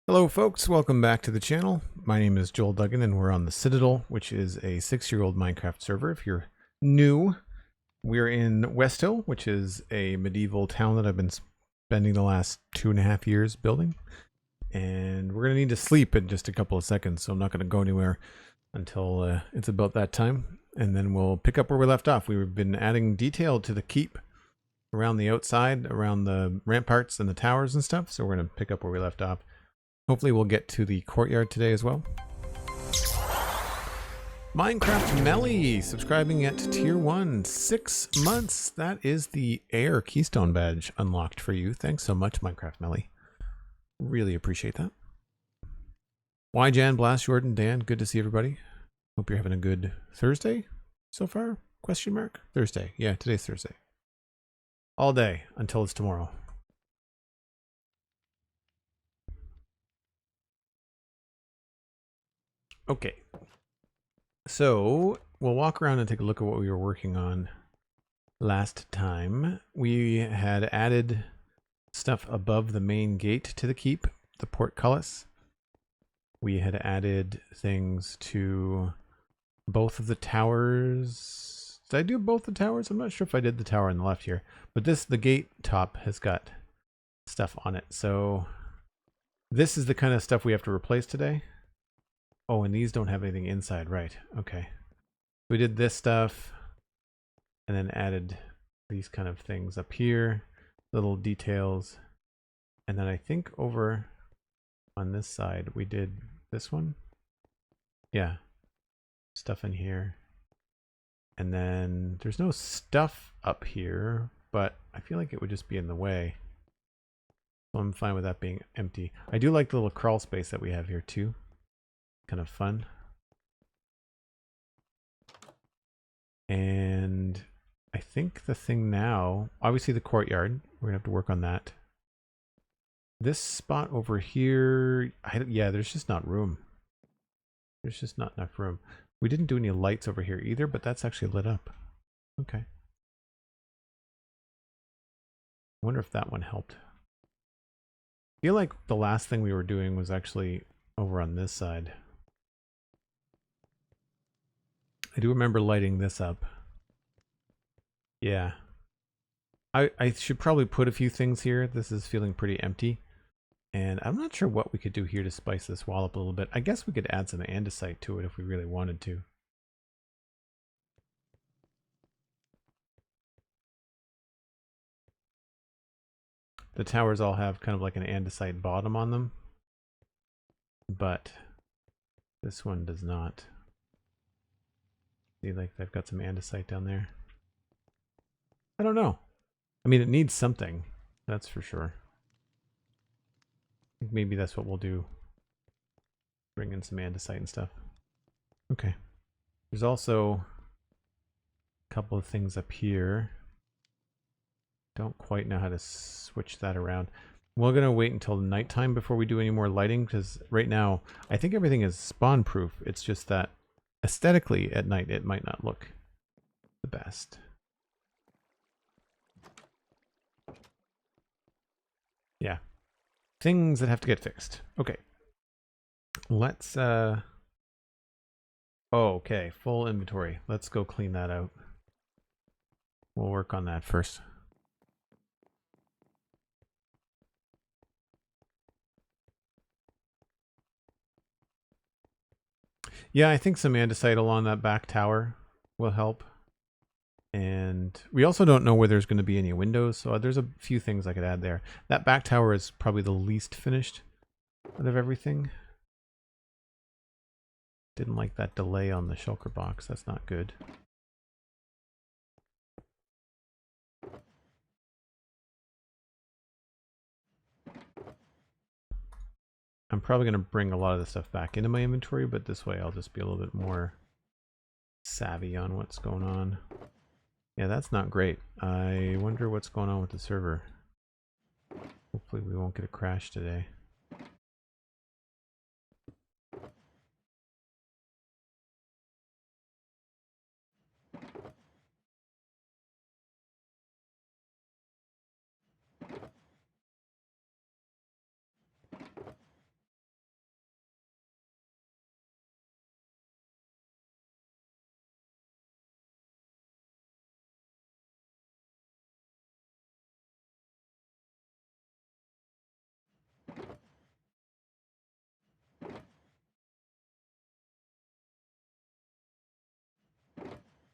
Hello folks, welcome back to the channel. My name is Joel Duggan and we're on the Citadel, which is a 6-year-old Minecraft server. If you're new, we're in Westhill, which is a medieval town that I've been spending the last 2.5 years building. And we're going to need to sleep in just a couple of seconds, so I'm not going to go anywhere until it's about that time. And then we'll pick up where we left off. We've been adding detail to the keep around the outside, around the ramparts and the towers and stuff. So we're going to pick up where we left off. Hopefully we'll get to the courtyard today as well. Minecraft Melly subscribing at tier 1, 6 months. That is the Air Keystone badge unlocked for you. Thanks so much, Minecraft Melly. Really appreciate that. Y Jan, Blast, Jordan, Dan, good to see everybody. Hope you're having a good Thursday so far? Question mark? Thursday. Yeah, today's Thursday. All day until it's tomorrow. Okay, so we'll walk around and take a look at what we were working on last time. We had added stuff above the main gate to the keep, the portcullis. We had added things to both of the towers. Did I do both the towers? I'm not sure if I did the tower on the left here, but the gate top has got stuff on it. So this is the kind of stuff we have to replace today. Oh, and these don't have anything inside, right? Okay. We did this stuff and then added these kind of things up here, little details. And then I think over on this side, we did this one. Yeah. Stuff in here. And then there's no stuff up here, but I feel like it would just be in the way. So I'm fine with that being empty. I do like the little crawl space that we have here too. Kind of fun. And I think the thing now, obviously the courtyard, we're gonna have to work on that. This spot over here, yeah, there's just not room. There's just not enough room. We didn't do any lights over here either, but that's actually lit up. Okay. I wonder if that one helped. I feel like the last thing we were doing was actually over on this side. I do remember lighting this up. Yeah. I should probably put a few things here. This is feeling pretty empty. And I'm not sure what we could do here to spice this wall up a little bit. I guess we could add some andesite to it if we really wanted to. The towers all have kind of like an andesite bottom on them. But this one does not. See, like they've got some andesite down there. I don't know. I mean, it needs something. That's for sure. I think maybe that's what we'll do. Bring in some andesite and stuff. Okay. There's also a couple of things up here. Don't quite know how to switch that around. We're going to wait until nighttime before we do any more lighting, because right now I think everything is spawn proof. It's just that aesthetically at night it might not look the best. Yeah. Things that have to get fixed. Okay. Let's oh, okay, full inventory. Let's go clean that out. We'll work on that first. Yeah, I think some andesite along that back tower will help. And we also don't know where there's going to be any windows, so there's a few things I could add there. That back tower is probably the least finished out of everything. Didn't like that delay on the shulker box. That's not good. I'm probably going to bring a lot of the stuff back into my inventory, but this way I'll just be a little bit more savvy on what's going on. Yeah, that's not great. I wonder what's going on with the server. Hopefully we won't get a crash today.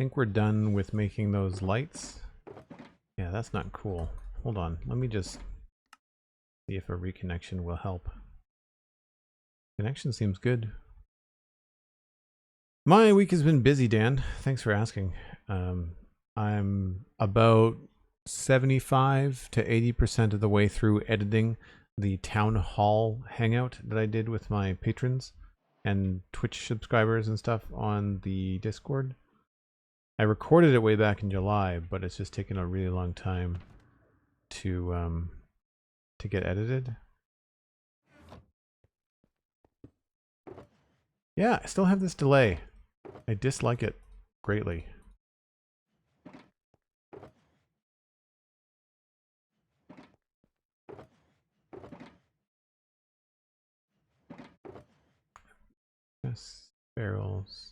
think we're done with making those lights. Yeah, that's not cool. Hold on, let me just see if a reconnection will help. Connection seems good. My week has been busy, Dan. Thanks for asking. I'm about 75 to 80% of the way through editing the town hall hangout that I did with my patrons and Twitch subscribers and stuff on the Discord. I recorded it way back in July, but it's just taken a really long time to get edited. Yeah, I still have this delay. I dislike it greatly. Yes, barrels.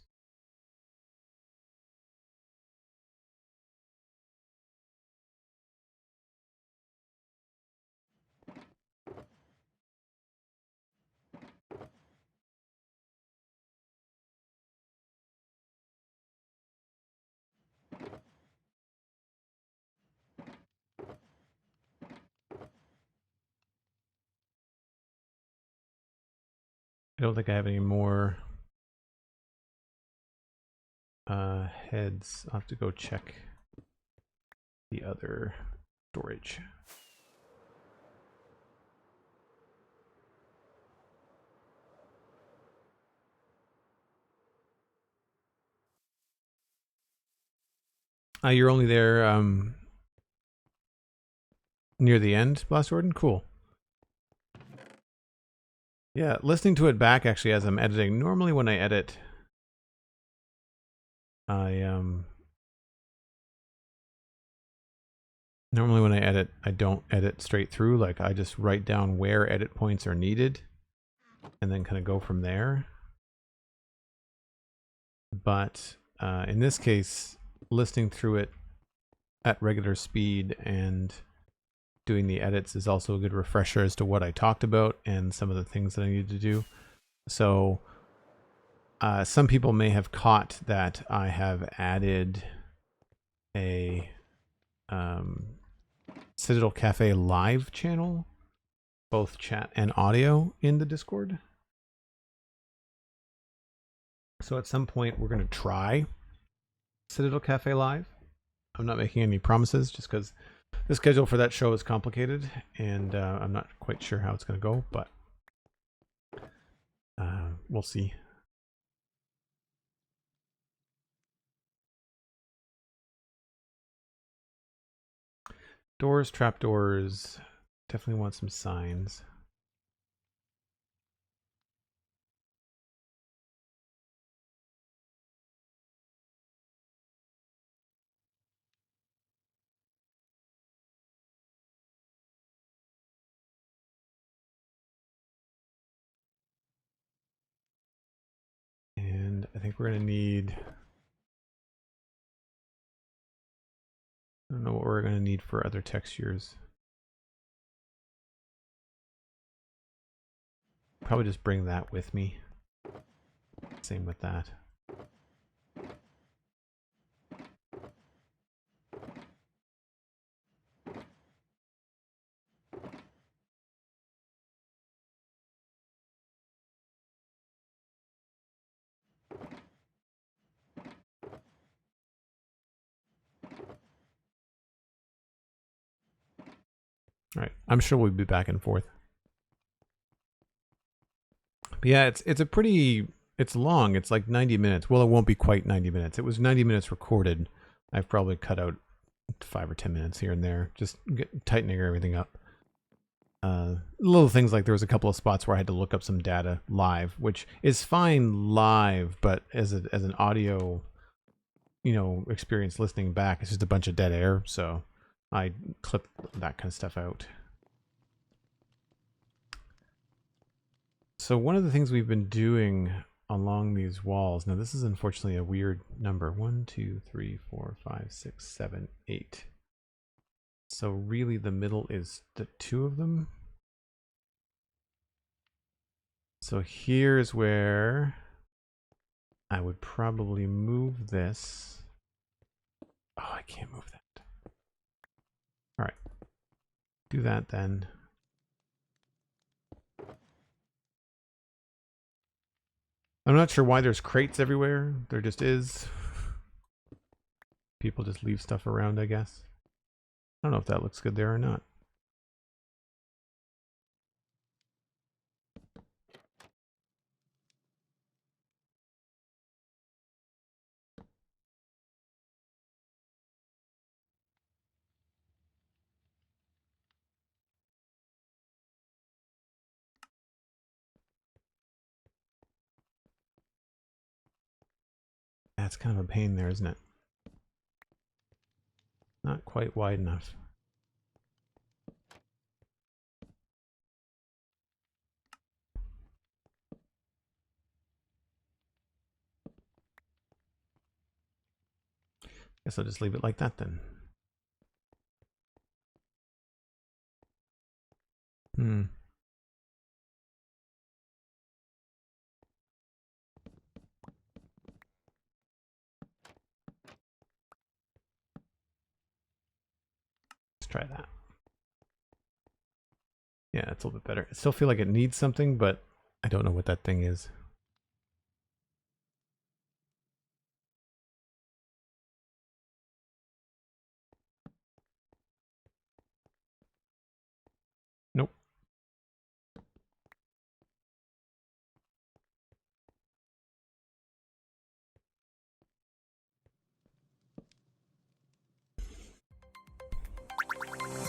I don't think I have any more heads. I'll have to go check the other storage. You're only there near the end, Blast Warden? Cool. Yeah, listening to it back actually as I'm editing. Normally when I edit, I don't edit straight through. Like I just write down where edit points are needed and then kind of go from there. But in this case, listening through it at regular speed and doing the edits is also a good refresher as to what I talked about and some of the things that I need to do. So some people may have caught that I have added a Citadel Cafe live channel, both chat and audio in the Discord. So at some point we're going to try Citadel Cafe live. I'm not making any promises just because the schedule for that show is complicated and I'm not quite sure how it's going to go, but we'll see. Doors, trapdoors, definitely want some signs. And I think we're going to need, I don't know what we're going to need for other textures. Probably just bring that with me. Same with that. All right, I'm sure we'll be back and forth. But yeah, it's a pretty, it's long. It's like 90 minutes. Well, it won't be quite 90 minutes. It was 90 minutes recorded. I've probably cut out 5 or 10 minutes here and there, just tightening everything up. Little things like there was a couple of spots where I had to look up some data live, which is fine live, but as an audio, you know, experience listening back, it's just a bunch of dead air. So I clip that kind of stuff out. So one of the things we've been doing along these walls, now this is unfortunately a weird number, 1, 2, 3, 4, 5, 6, 7, 8. So really the middle is the 2 of them. So here's where I would probably move this Oh, I can't move that. All right. Do that then. I'm not sure why there's crates everywhere. There just is. People just leave stuff around, I guess. I don't know if that looks good there or not. That's kind of a pain there, isn't it? Not quite wide enough. Guess I'll just leave it like that then. Let's try that. Yeah, it's a little bit better. I still feel like it needs something, but I don't know what that thing is. Nope.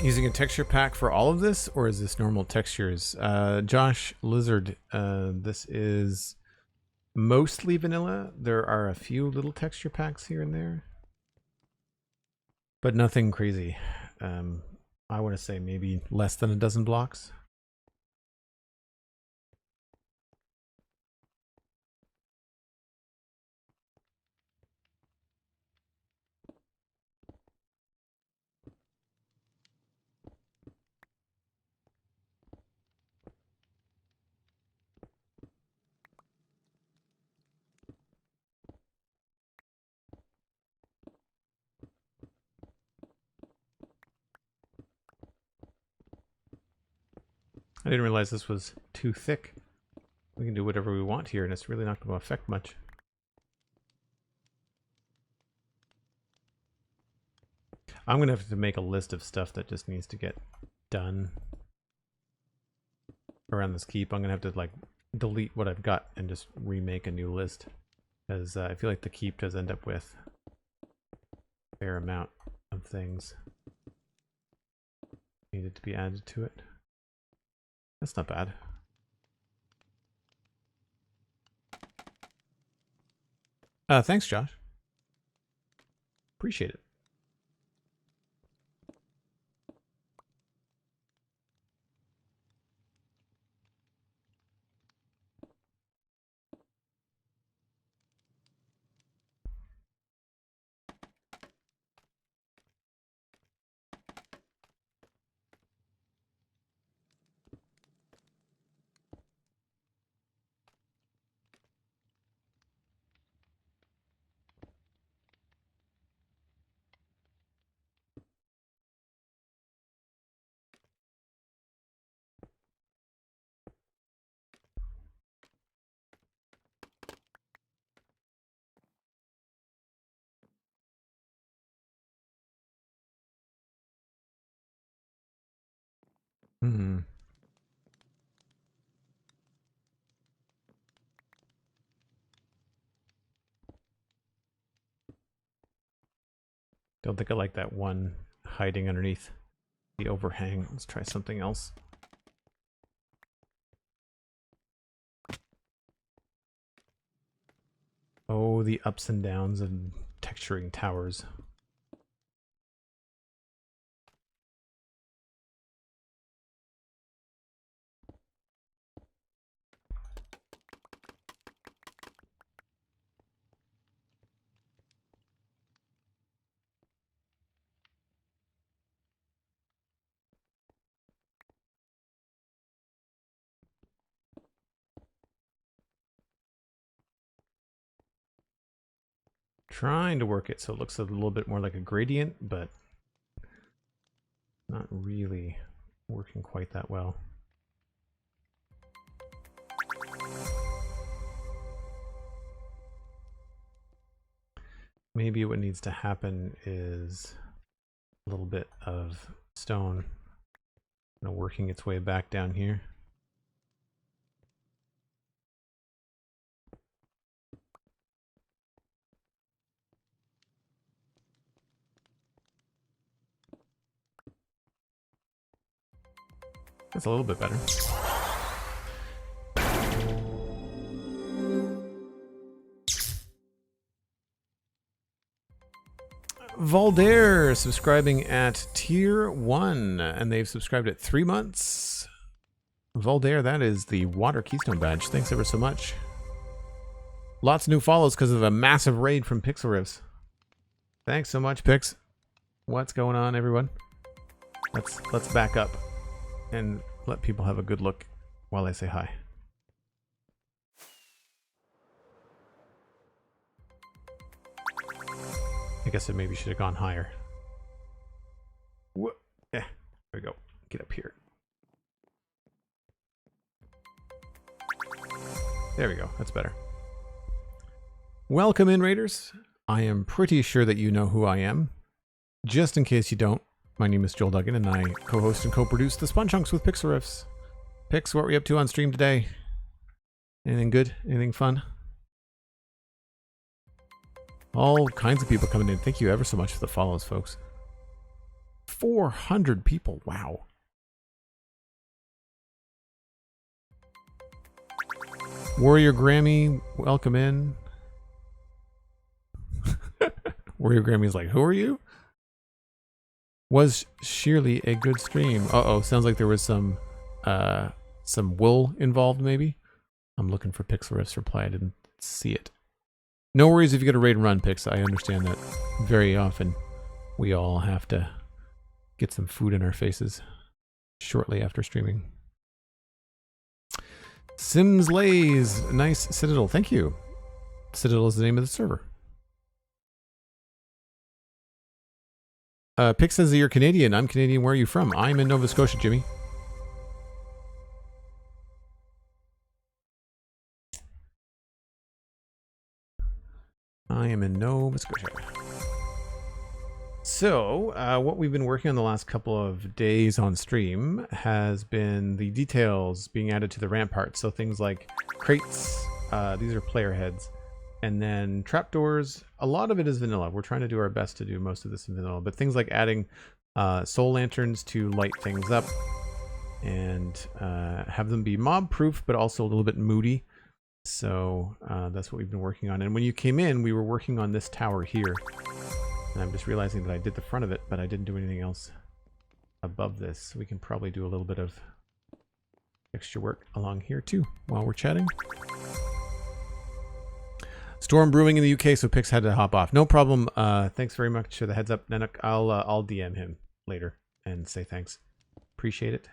Using a texture pack for all of this, or is this normal textures? Josh Lizard, this is mostly vanilla. There are a few little texture packs here and there, but nothing crazy. I want to say maybe less than a dozen blocks. I didn't realize this was too thick. We can do whatever we want here, and it's really not going to affect much. I'm going to have to make a list of stuff that just needs to get done around this keep. I'm going to have to like delete what I've got and just remake a new list, because I feel like the keep does end up with a fair amount of things needed to be added to it. That's not bad. Thanks, Josh. Appreciate it. Hmm. Don't think I like that one hiding underneath the overhang. Let's try something else. Oh, the ups and downs of texturing towers. trying to work it so it looks a little bit more like a gradient, but not really working quite that well. Maybe what needs to happen is a little bit of stone, you know, working its way back down here. That's a little bit better. Voldare subscribing at tier 1, and they've subscribed at 3 months. Voldare, that is the water keystone badge. Thanks ever so much. Lots of new follows because of a massive raid from Pixel Rivs. Thanks so much, Pix. What's going on, everyone? Let's back up and let people have a good look while I say hi. I guess it maybe should have gone higher. Whoa. Yeah, there we go. Get up here. There we go. That's better. Welcome in, Raiders. I am pretty sure that you know who I am. Just in case you don't, my name is Joel Duggan, and I co-host and co-produce the Spun Chunks with Pixel Riffs. Pix, what were you up to on stream today? Anything good? Anything fun? All kinds of people coming in. Thank you ever so much for the follows, folks. 400 people. Wow. Warrior Grammy, welcome in. Warrior Grammy's like, who are you? Was sheerly a good stream. Uh-oh, sounds like there was some wool involved, maybe. I'm looking for Pixel Riff's reply. I didn't see it. No worries if you get a raid and run, Pix. I understand that very often we all have to get some food in our faces shortly after streaming. Sims Lays, nice Citadel. Thank you. Citadel is the name of the server. Pix says that you're Canadian. I'm Canadian. Where are you from? I'm in Nova Scotia, Jimmy. I am in Nova Scotia. So, what we've been working on the last couple of days on stream has been the details being added to the rampart. So things like crates, these are player heads, and then trapdoors. A lot of it is vanilla. We're trying to do our best to do most of this in vanilla, but things like adding soul lanterns to light things up and have them be mob proof, but also a little bit moody. So that's what we've been working on. And when you came in, we were working on this tower here. And I'm just realizing that I did the front of it, but I didn't do anything else above this. So we can probably do a little bit of extra work along here too while we're chatting. Storm brewing in the UK, so Pix had to hop off. No problem. Thanks very much for the heads up, Nenuk. I'll DM him later and say thanks. Appreciate it.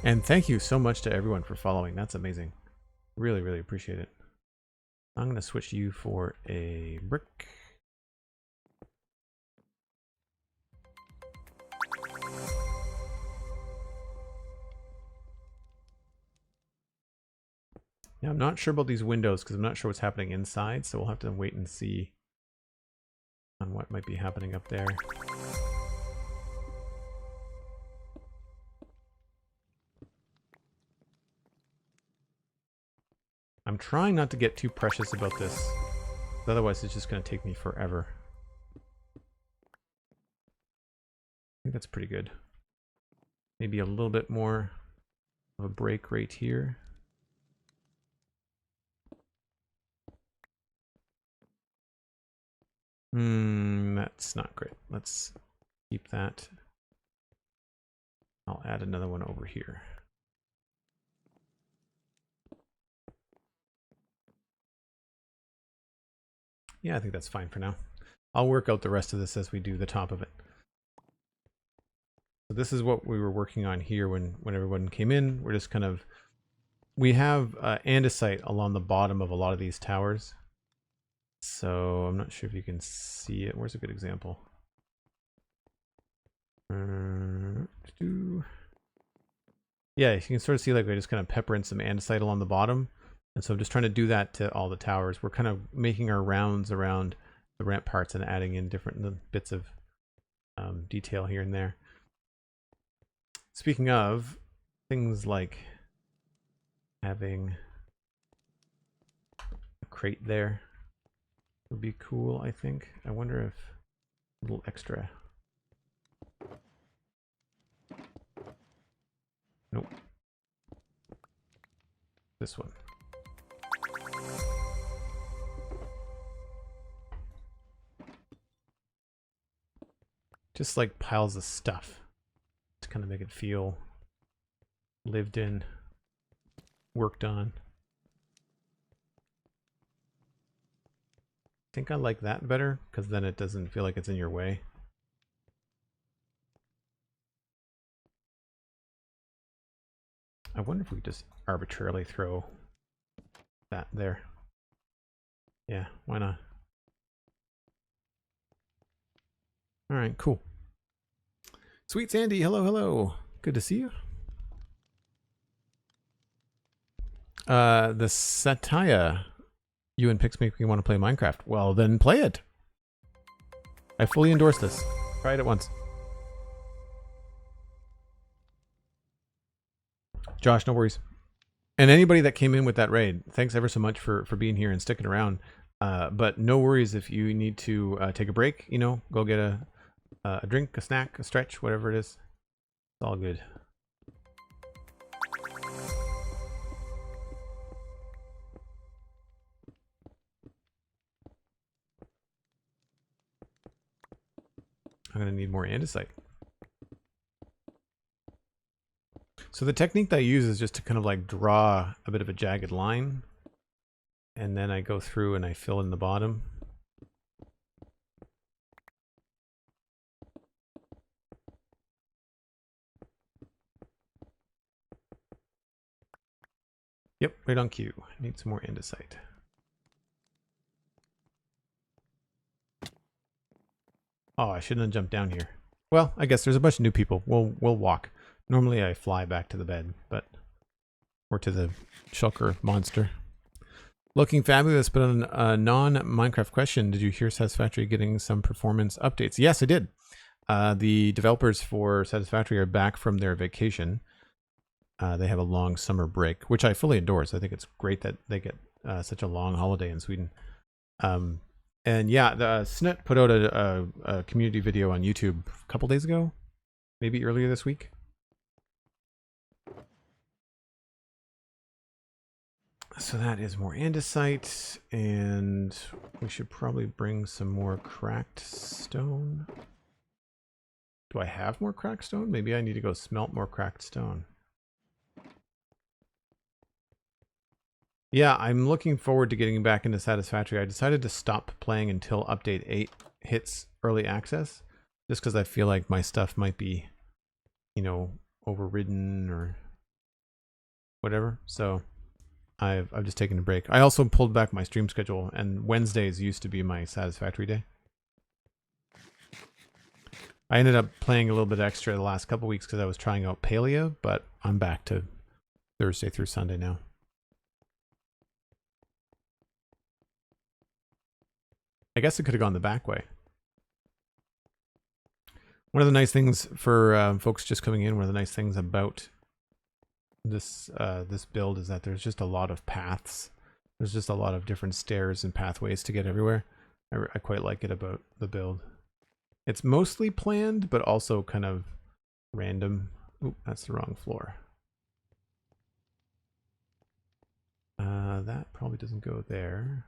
And thank you so much to everyone for following. That's amazing. Really, really appreciate it. I'm going to switch you for a brick. Now, I'm not sure about these windows because I'm not sure what's happening inside, so we'll have to wait and see on what might be happening up there. I'm trying not to get too precious about this, otherwise it's just going to take me forever. I think that's pretty good. Maybe a little bit more of a break right here. That's not great. Let's keep that. I'll add another one over here. Yeah, I think that's fine for now. I'll work out the rest of this as we do the top of it. So this is what we were working on here when everyone came in. We're just kind of we have andesite along the bottom of a lot of these towers. So I'm not sure if you can see it. Where's a good example? Yeah, you can sort of see like I just kind of pepper in some andesite along the bottom. And so I'm just trying to do that to all the towers. We're kind of making our rounds around the ramparts and adding in different bits of detail here and there. Speaking of things like having a crate there would be cool, I think. I wonder if a little extra. Nope. This one. Just like piles of stuff to kind of make it feel lived in, worked on. I think I like that better because then it doesn't feel like it's in your way. I wonder if we just arbitrarily throw that there. Yeah, why not? All right, cool. SweetSandi, hello, hello. Good to see you. The Satya, you and Pix make me want to play Minecraft. Well, then play it. I fully endorse this. Try it at once. Josh, no worries. And anybody that came in with that raid, thanks ever so much for being here and sticking around. But no worries if you need to take a break, you know, go get a drink, a snack, a stretch, whatever it is. It's all good. I'm going to need more andesite. So the technique that I use is just to kind of like draw a bit of a jagged line. And then I go through and I fill in the bottom. Yep, right on cue. Need some more andesite. Oh, I shouldn't have jumped down here. Well, I guess there's a bunch of new people. We'll walk. Normally I fly back to the bed, but or to the shulker monster. Looking fabulous, but on a non-Minecraft question, did you hear Satisfactory getting some performance updates? Yes, I did. The developers for Satisfactory are back from their vacation. They have a long summer break, which I fully endorse. I think it's great that they get such a long holiday in Sweden. And yeah, the Snut put out a community video on YouTube a couple days ago, maybe earlier this week. So that is more andesite, and we should probably bring some more cracked stone. Do I have more cracked stone? Maybe I need to go smelt more cracked stone. Yeah, I'm looking forward to getting back into Satisfactory. I decided to stop playing until update 8 hits early access, just because I feel like my stuff might be, you know, overridden or whatever. So I've just taken a break. I also pulled back my stream schedule, and Wednesdays used to be my Satisfactory day. I ended up playing a little bit extra the last couple weeks because I was trying out Paleo, but I'm back to Thursday through Sunday now. I guess it could have gone the back way. One of the nice things for folks just coming in, one of the nice things about this this build is that there's just a lot of paths. There's just a lot of different stairs and pathways to get everywhere. I quite like it about the build. It's mostly planned, but also kind of random. Oop, that's the wrong floor. That probably doesn't go there.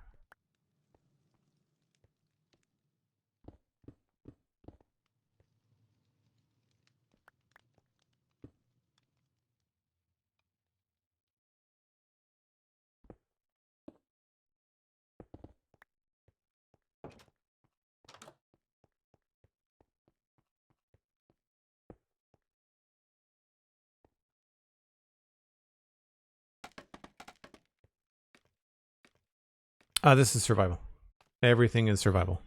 This is survival. Everything is survival.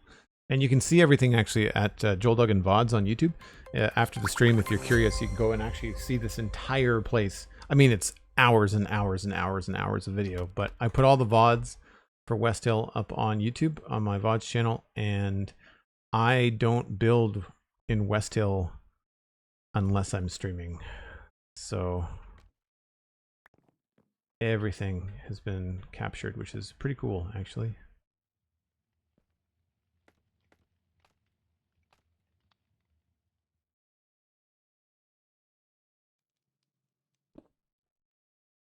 And you can see everything actually at Joel Duggan VODs on YouTube. After the stream, if you're curious, you can go and actually see this entire place. I mean, it's hours and hours and hours and hours of video, but I put all the VODs for Westhill up on YouTube on my VODs channel, and I don't build in Westhill unless I'm streaming. So everything has been captured, which is pretty cool, actually.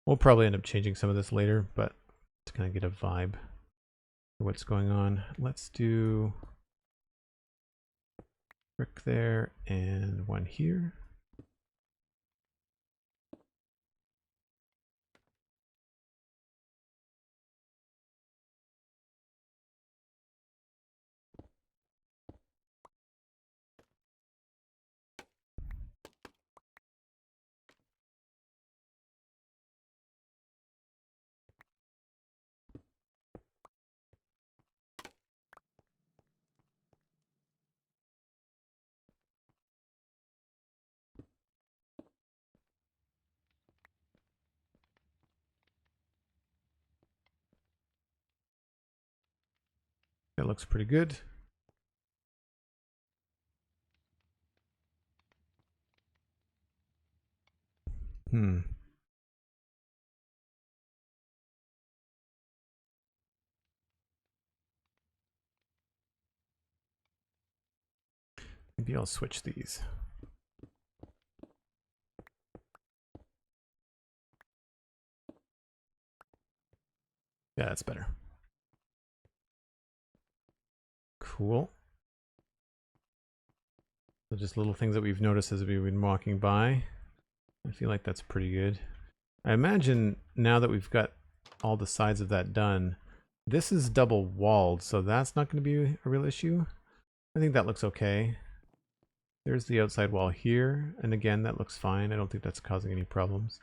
We'll probably end up changing some of this later, but to kind of get a vibe for what's going on. Let's do brick there and one here. That looks pretty good. Maybe I'll switch these. Yeah, that's better. Cool. So just little things that we've noticed as we've been walking by. I feel like that's pretty good. I imagine now that we've got all the sides of that done, this is double walled, so that's not going to be a real issue. I think that looks okay. There's the outside wall here, and again, that looks fine. I don't think that's causing any problems.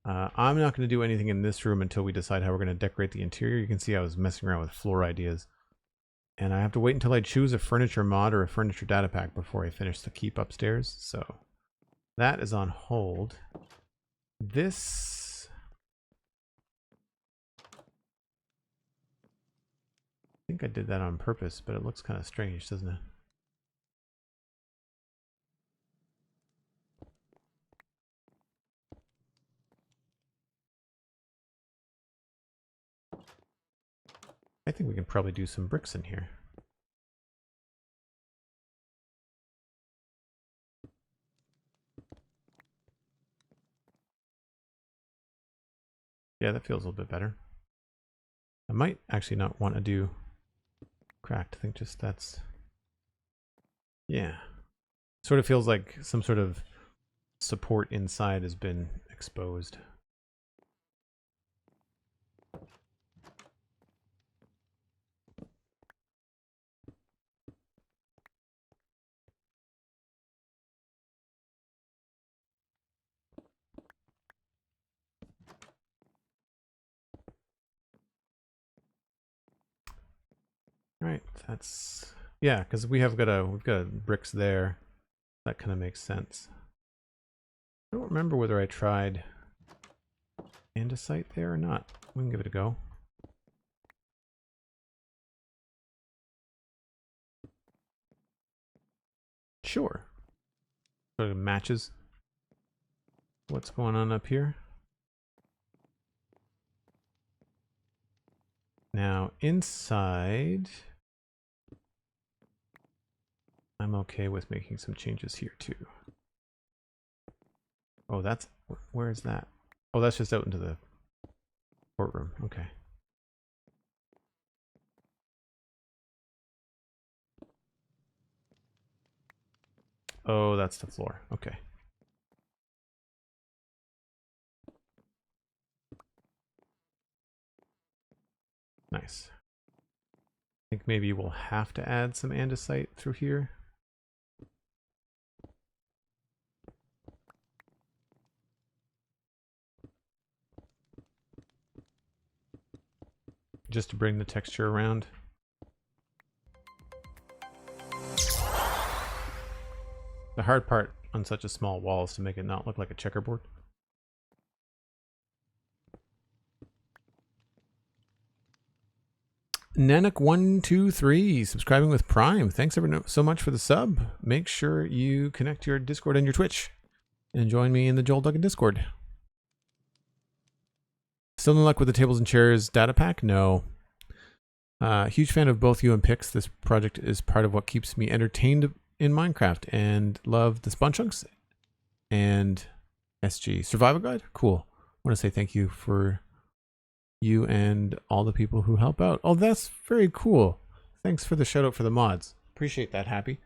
I'm not going to do anything in this room until we decide how we're going to decorate the interior. You can see I was messing around with floor ideas. And I have to wait until I choose a furniture mod or a furniture data pack before I finish the keep upstairs. So that is on hold. This... I think I did that on purpose, but it looks kind of strange, doesn't it? I think we can probably do some bricks in here. Yeah, that feels a little bit better. I might actually not want to do cracked. I think just that's... Yeah. Sort of feels like some sort of support inside has been exposed. All right, that's... Yeah, because we've got bricks there. That kind of makes sense. I don't remember whether I tried andesite there or not. We can give it a go. Sure. Sort of matches what's going on up here. Now inside, I'm okay with making some changes here too. Oh, that's, where is that? Oh, that's just out into the courtroom. Okay. Oh, that's the floor. Okay. Nice. I think maybe we'll have to add some andesite through here. just to bring the texture around. The hard part on such a small wall is to make it not look like a checkerboard. Nanak123 subscribing with Prime. Thanks so much for the sub. Make sure you connect your Discord and your Twitch and join me in the Joel Duggan Discord. Still no luck with the tables and chairs data pack? No. Huge fan of both you and Pix. This project is part of what keeps me entertained in Minecraft, and love the spawn chunks and SG survival guide. Cool. I want to say thank you for you and all the people who help out. Oh, that's very cool. Thanks for the shout out for the mods. Appreciate that, Happy.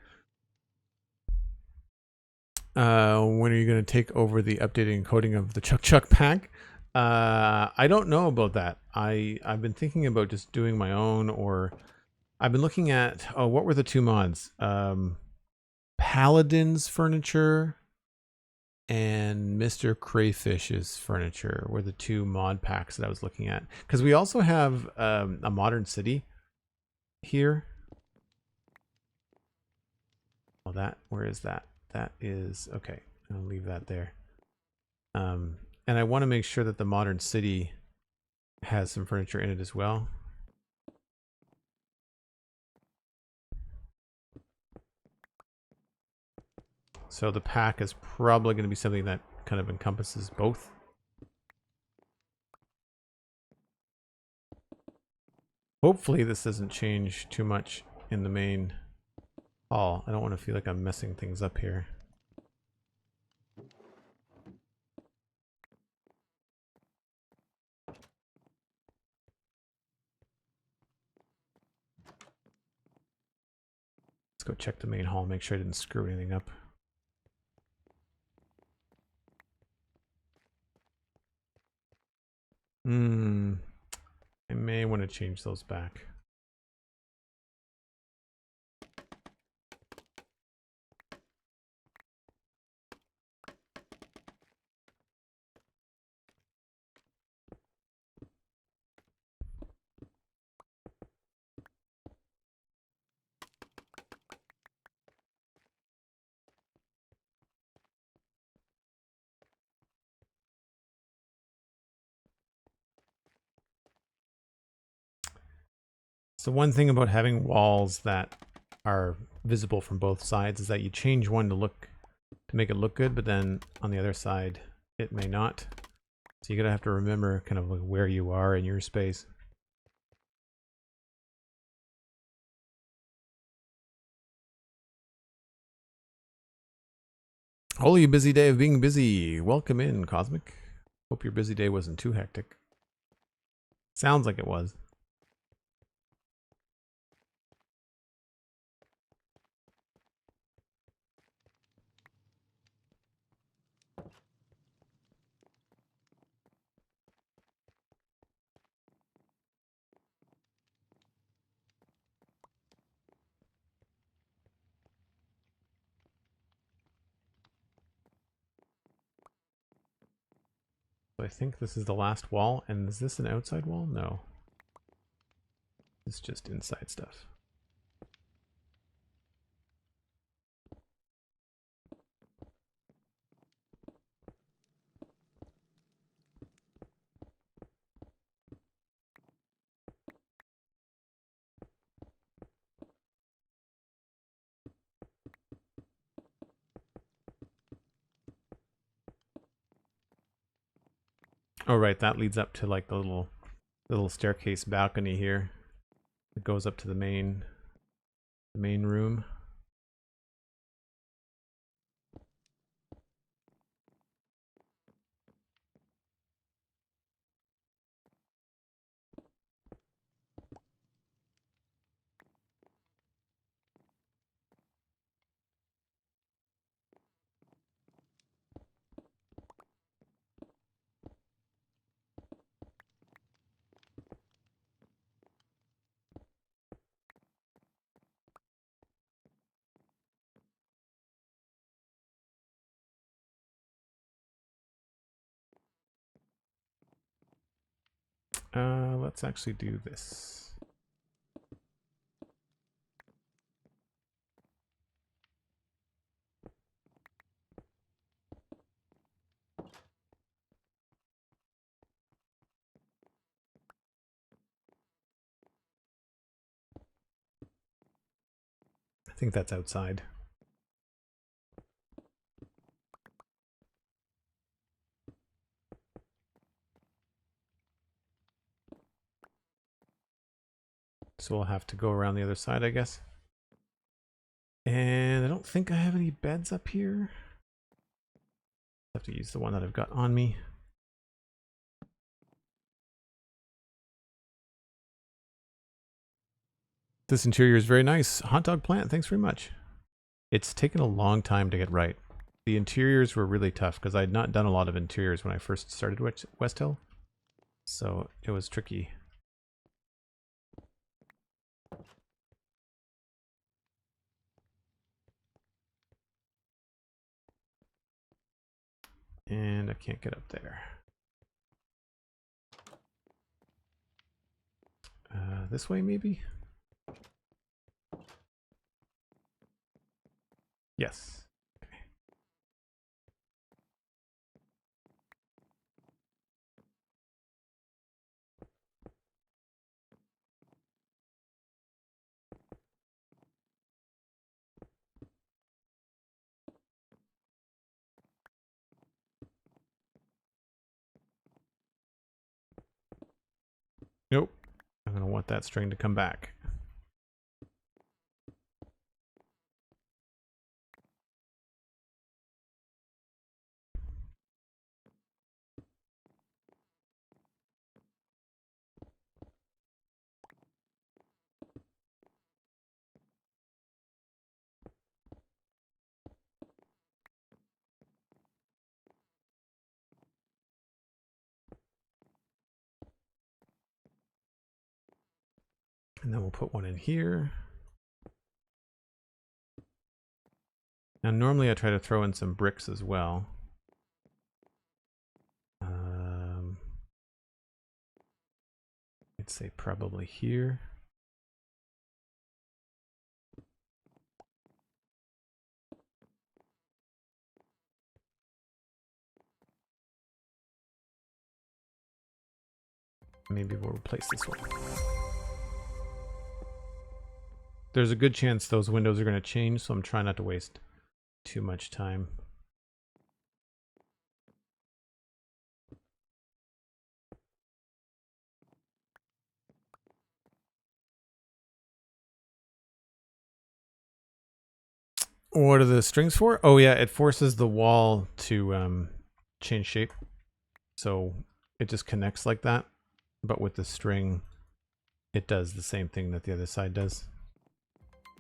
When are you going to take over the updating and coding of the Chuck Chuck pack? I don't know about that. I've been thinking about just doing my own, or I've been looking at, oh, what were the two mods? Paladin's furniture and Mr. Crayfish's furniture were the two mod packs that I was looking at. Because we also have a modern city here. Oh, where is that? That is, okay, I'll leave that there. And I want to make sure that the modern city has some furniture in it as well. So the pack is probably going to be something that kind of encompasses both. Hopefully this doesn't change too much in the main hall. I don't want to feel like I'm messing things up here. Let's go check the main hall, make sure I didn't screw anything up. I may want to change those back. So one thing about having walls that are visible from both sides is that you change one to make it look good, but then on the other side it may not. So you're gonna have to remember kind of like where you are in your space. Holy busy day of being busy. Welcome in, Cosmic. Hope your busy day wasn't too hectic. Sounds like it was. So I think this is the last wall, and is this an outside wall? No. It's just inside stuff. Oh right, that leads up to like the little staircase balcony here. It goes up to the main room. Let's actually do this. I think that's outside. So we'll have to go around the other side, I guess. And I don't think I have any beds up here. I have to use the one that I've got on me. This interior is very nice. Hot dog plant, thanks very much. It's taken a long time to get right. The interiors were really tough because I had not done a lot of interiors when I first started Westhill. So it was tricky. And I can't get up there. This way, maybe? Yes. Okay. Nope. I'm going to want that string to come back. And then we'll put one in here. Now, normally I try to throw in some bricks as well. I'd say probably here. Maybe we'll replace this one. There's a good chance those windows are going to change, so I'm trying not to waste too much time. What are the strings for? Oh yeah, it forces the wall to change shape. So it just connects like that. But with the string, it does the same thing that the other side does.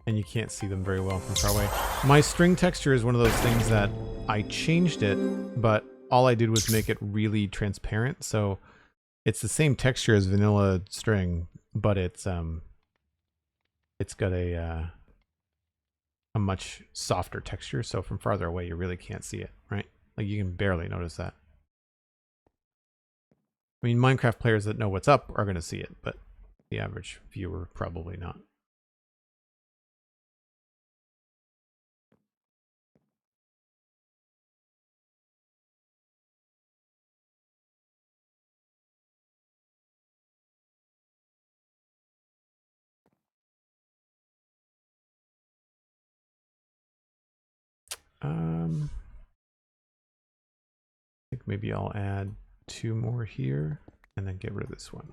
And you can't see them very well from far away. My string texture is one of those things that I changed it, but all I did was make it really transparent. So it's the same texture as vanilla string, but it's got a much softer texture. So from farther away, you really can't see it, right? Like you can barely notice that. I mean, Minecraft players that know what's up are going to see it, but the average viewer probably not. I think maybe I'll add 2 more here and then get rid of this one.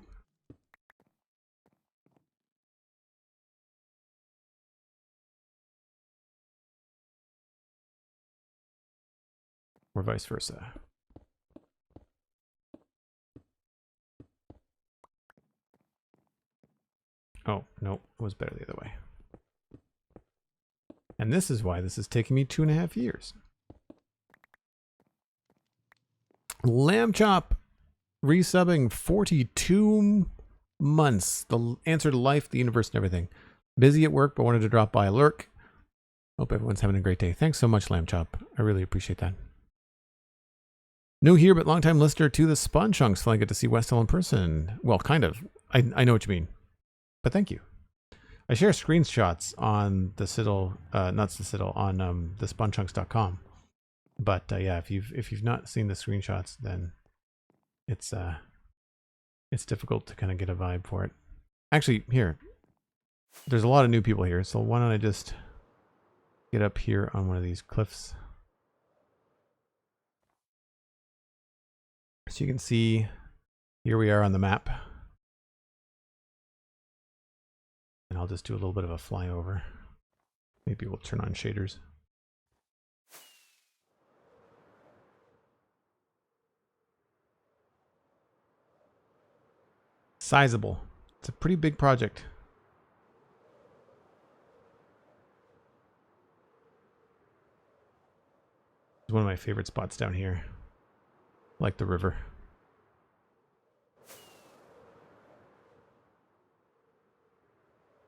Or vice versa. Oh, no, it was better the other way. And this is why this is taking me 2.5 years. Lamb Chop resubbing 42 months. The answer to life, the universe, and everything. Busy at work, but wanted to drop by a lurk. Hope everyone's having a great day. Thanks so much, Lamb Chop. I really appreciate that. New here, but long-time listener to the Spawn Chunks. So I get to see Westhill in person. Well, kind of. I know what you mean. But thank you. I share screenshots on the Citadel, not the Citadel, on the SpawnChunks.com. But yeah, if you've not seen the screenshots, then it's difficult to kind of get a vibe for it. Actually, here, there's a lot of new people here, so why don't I just get up here on one of these cliffs. So you can see, here we are on the map. And I'll just do a little bit of a flyover. Maybe we'll turn on shaders. Sizable. It's a pretty big project. It's one of my favorite spots down here. Like the river.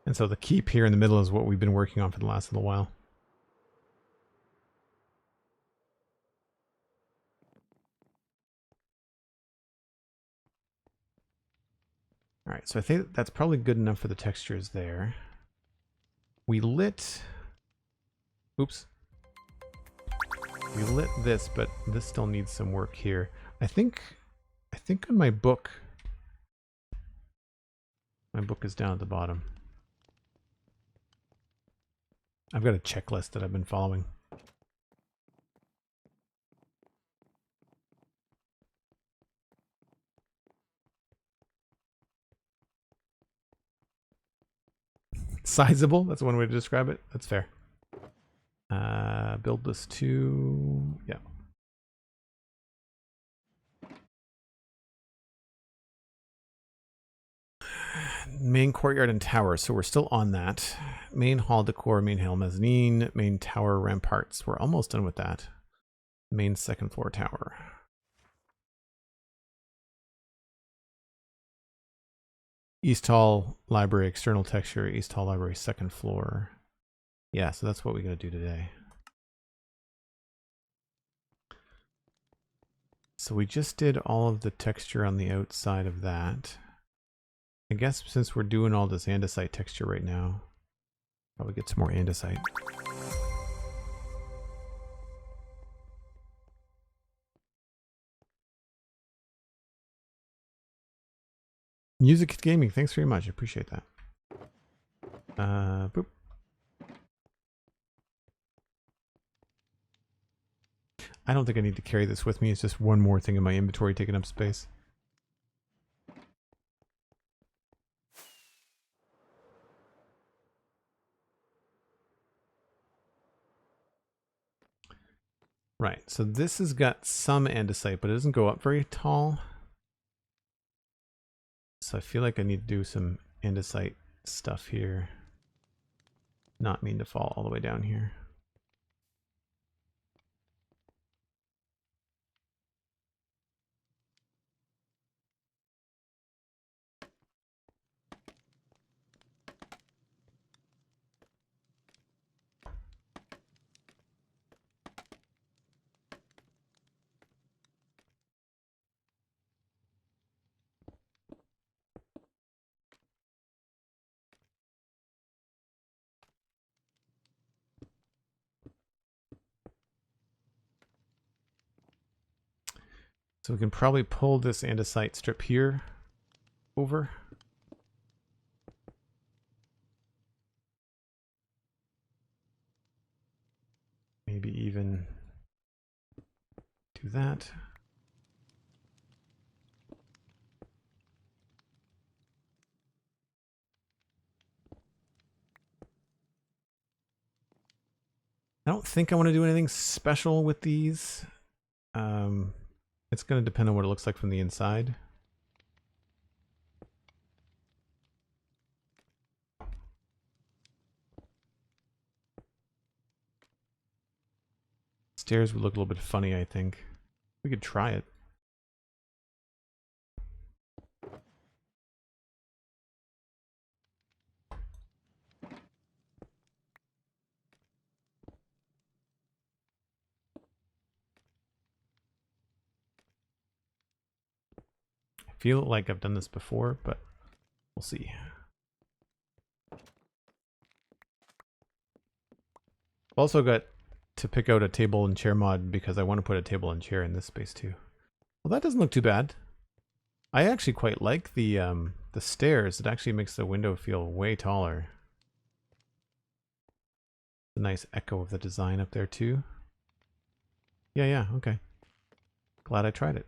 And so the keep here in the middle is what we've been working on for the last little while. All right, so I think that's probably good enough for the textures there. We lit... Oops. We lit this, but this still needs some work here. I think on my book is down at the bottom. I've got a checklist that I've been following. Sizable, that's one way to describe it. That's fair. Build this to, yeah. Main courtyard and tower, so we're still on that. Main hall decor, main hall mezzanine, main tower ramparts. We're almost done with that. Main second floor tower. East Hall Library, external texture, East Hall Library, second floor. Yeah, so that's what we gotta do today. So we just did all of the texture on the outside of that. I guess since we're doing all this andesite texture right now, probably get some more andesite. Music Gaming, thanks very much. I appreciate that. Boop. I don't think I need to carry this with me. It's just one more thing in my inventory taking up space. Right, so this has got some andesite, but it doesn't go up very tall. So I feel like I need to do some andesite stuff here. Not mean to fall all the way down here. So we can probably pull this andesite strip here over. Maybe even do that. I don't think I want to do anything special with these. It's going to depend on what it looks like from the inside. Stairs would look a little bit funny, I think. We could try it. feel like I've done this before, but we'll see. I've also got to pick out a table and chair mod because I want to put a table and chair in this space too. Well, that doesn't look too bad. I actually quite like the stairs. It actually makes the window feel way taller. A nice echo of the design up there too. Yeah, okay. Glad I tried it.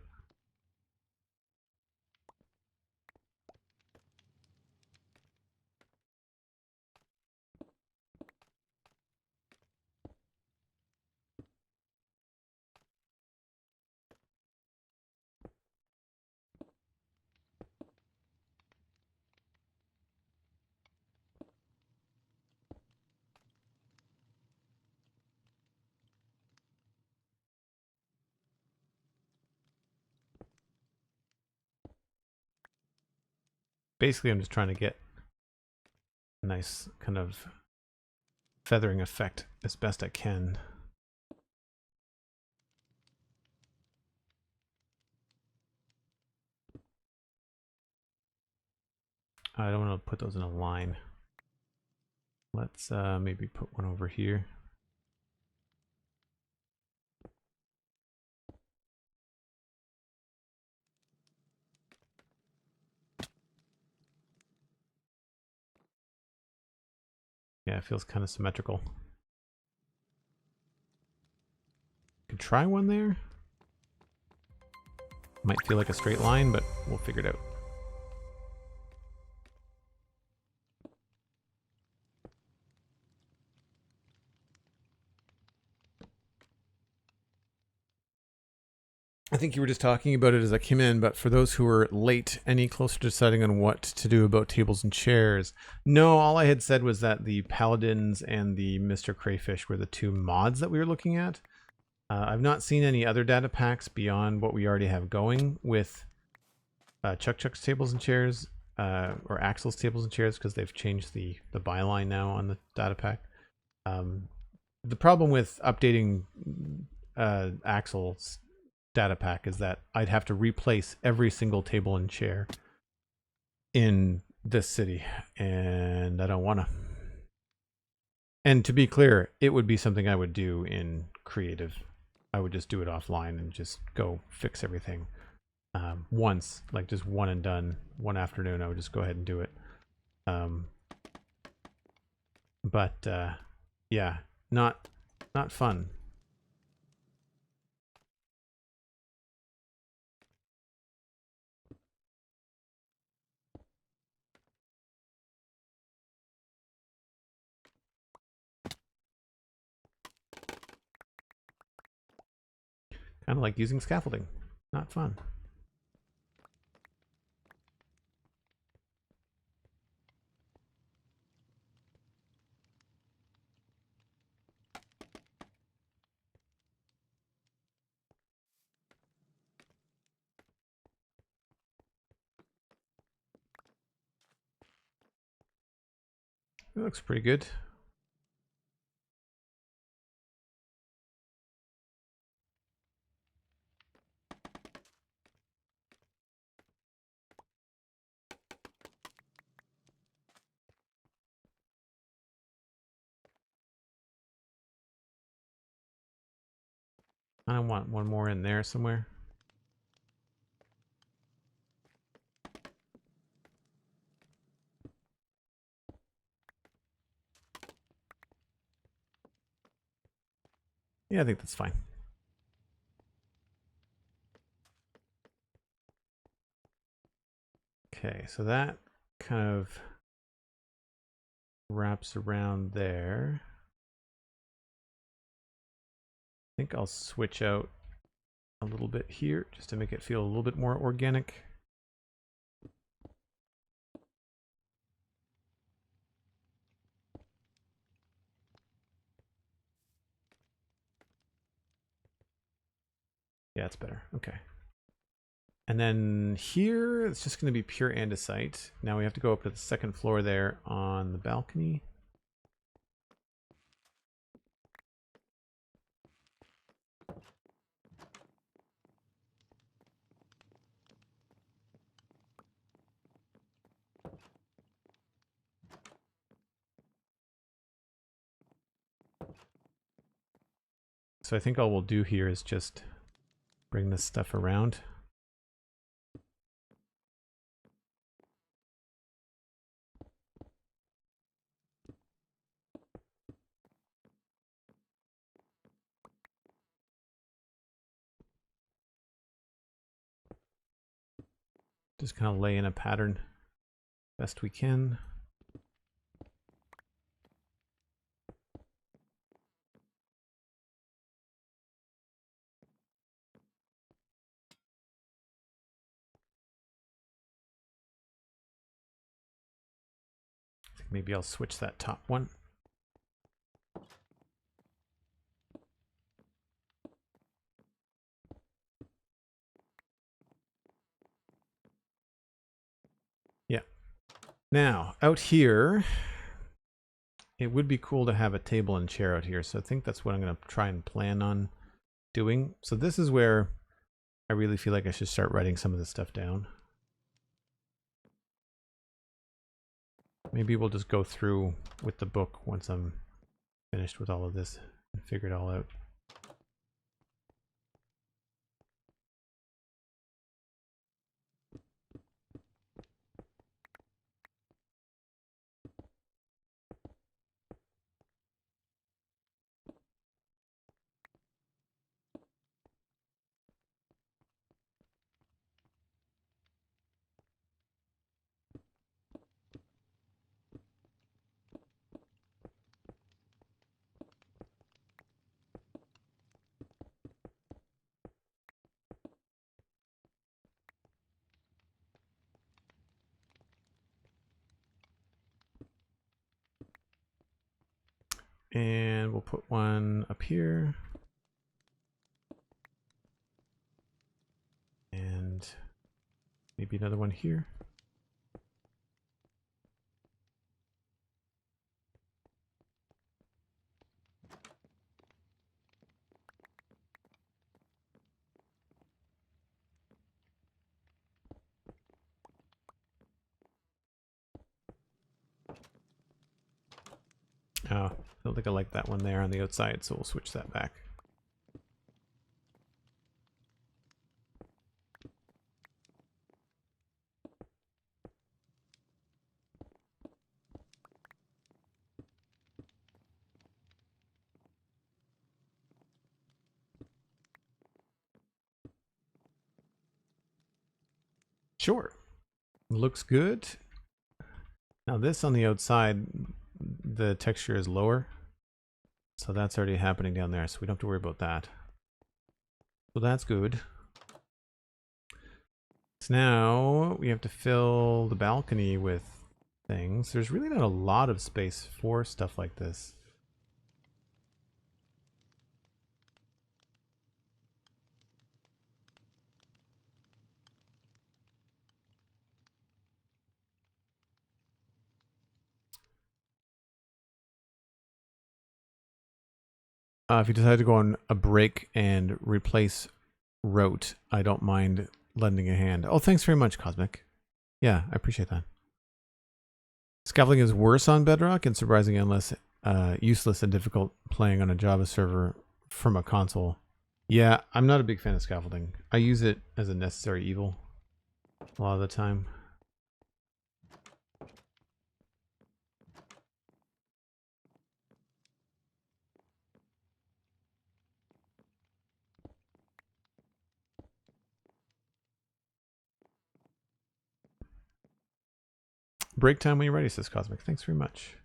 Basically, I'm just trying to get a nice kind of feathering effect as best I can. I don't want to put those in a line. Let's maybe put one over here. Yeah, it feels kind of symmetrical. Could try one there. Might feel like a straight line, but we'll figure it out. I think you were just talking about it as I came in, but for those who were late, any closer to deciding on what to do about tables and chairs? No, all I had said was that the Paladins and the Mr. Crayfish were the two mods that we were looking at. I've not seen any other data packs beyond what we already have going with Chuck's tables and chairs, or Axel's tables and chairs, because they've changed the byline now on the data pack. The problem with updating Axel's data pack is that I'd have to replace every single table and chair in this city, and I don't want to. And to be clear, it would be something I would do in creative. I would just do it offline and just go fix everything once, like just one and done. One afternoon, I would just go ahead and do it. But yeah, not fun. Kind of like using scaffolding. Not fun. It looks pretty good. I want one more in there somewhere. Yeah, I think that's fine. Okay, so that kind of wraps around there. I think I'll switch out a little bit here just to make it feel a little bit more organic. Yeah, it's better. Okay. And then here, it's just going to be pure andesite. Now we have to go up to the second floor there on the balcony. So I think all we'll do here is just bring this stuff around. Just kind of lay in a pattern best we can. I think maybe I'll switch that top one. Yeah. Now, out here, it would be cool to have a table and chair out here. So I think that's what I'm going to try and plan on doing. So this is where I really feel like I should start writing some of this stuff down. Maybe we'll just go through with the book once I'm finished with all of this and figure it all out. And we'll put one up here. And maybe another one here. Oh, I don't think I like that one there on the outside, so we'll switch that back. Sure. Looks good. Now this on the outside, the texture is lower. So that's already happening down there, so we don't have to worry about that. So that's good. So now we have to fill the balcony with things. There's really not a lot of space for stuff like this. If you decide to go on a break and replace rote, I don't mind lending a hand. Oh, thanks very much, Cosmic. Yeah, I appreciate that. Scaffolding is worse on Bedrock and surprisingly unless useless and difficult playing on a Java server from a console. Yeah, I'm not a big fan of scaffolding. I use it as a necessary evil a lot of the time. Break time when you're ready, says Cosmic. Thanks very much.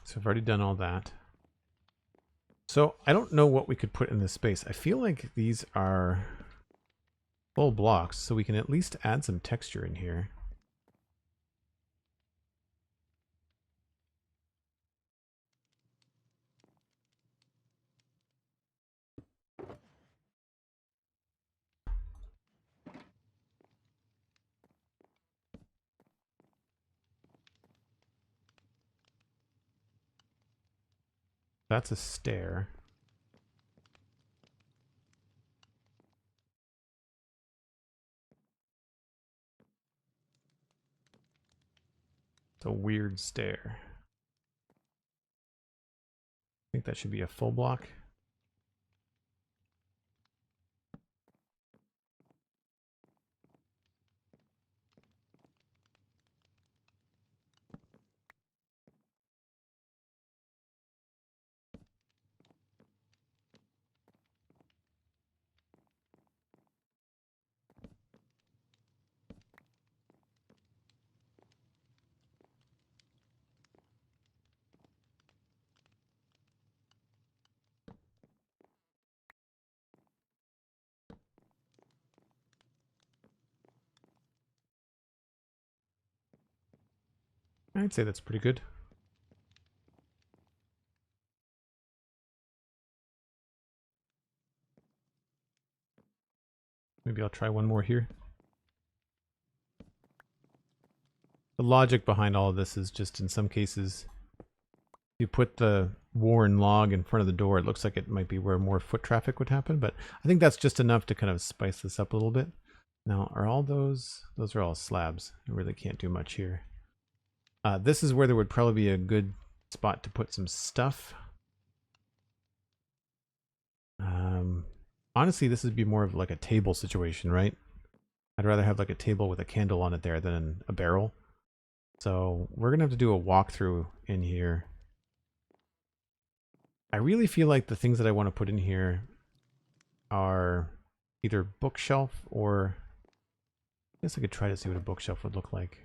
So I've already done all that. So I don't know what we could put in this space. I feel like these are full blocks, so we can at least add some texture in here. That's a stair. It's a weird stair. I think that should be a full block. I'd say that's pretty good. Maybe I'll try one more here. The logic behind all of this is just in some cases, you put the worn log in front of the door, it looks like it might be where more foot traffic would happen, but I think that's just enough to kind of spice this up a little bit. Now, are all those are all slabs. I really can't do much here. This is where there would probably be a good spot to put some stuff. Honestly, this would be more of like a table situation, right? I'd rather have like a table with a candle on it there than a barrel. So we're going to have to do a walkthrough in here. I really feel like the things that I want to put in here are either bookshelf or... I guess I could try to see what a bookshelf would look like.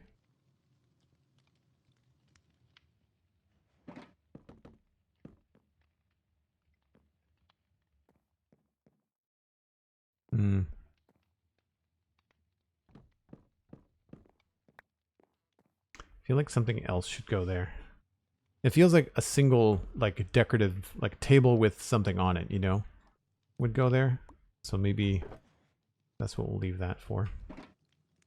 I feel like something else should go there. It feels like a single, like, decorative, like, table with something on it, you know, would go there. So maybe that's what we'll leave that for.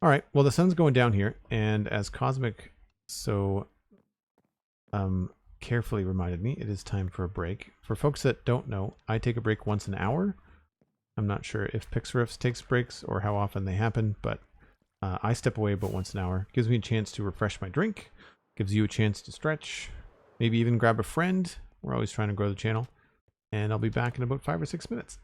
All right, well, the sun's going down here, and as Cosmic so carefully reminded me, it is time for a break. For folks that don't know, I take a break once an hour. I'm not sure if Pixariffs takes breaks or how often they happen, but I step away about once an hour. Gives me a chance to refresh my drink, gives you a chance to stretch, maybe even grab a friend. We're always trying to grow the channel. And I'll be back in about 5 or 6 minutes.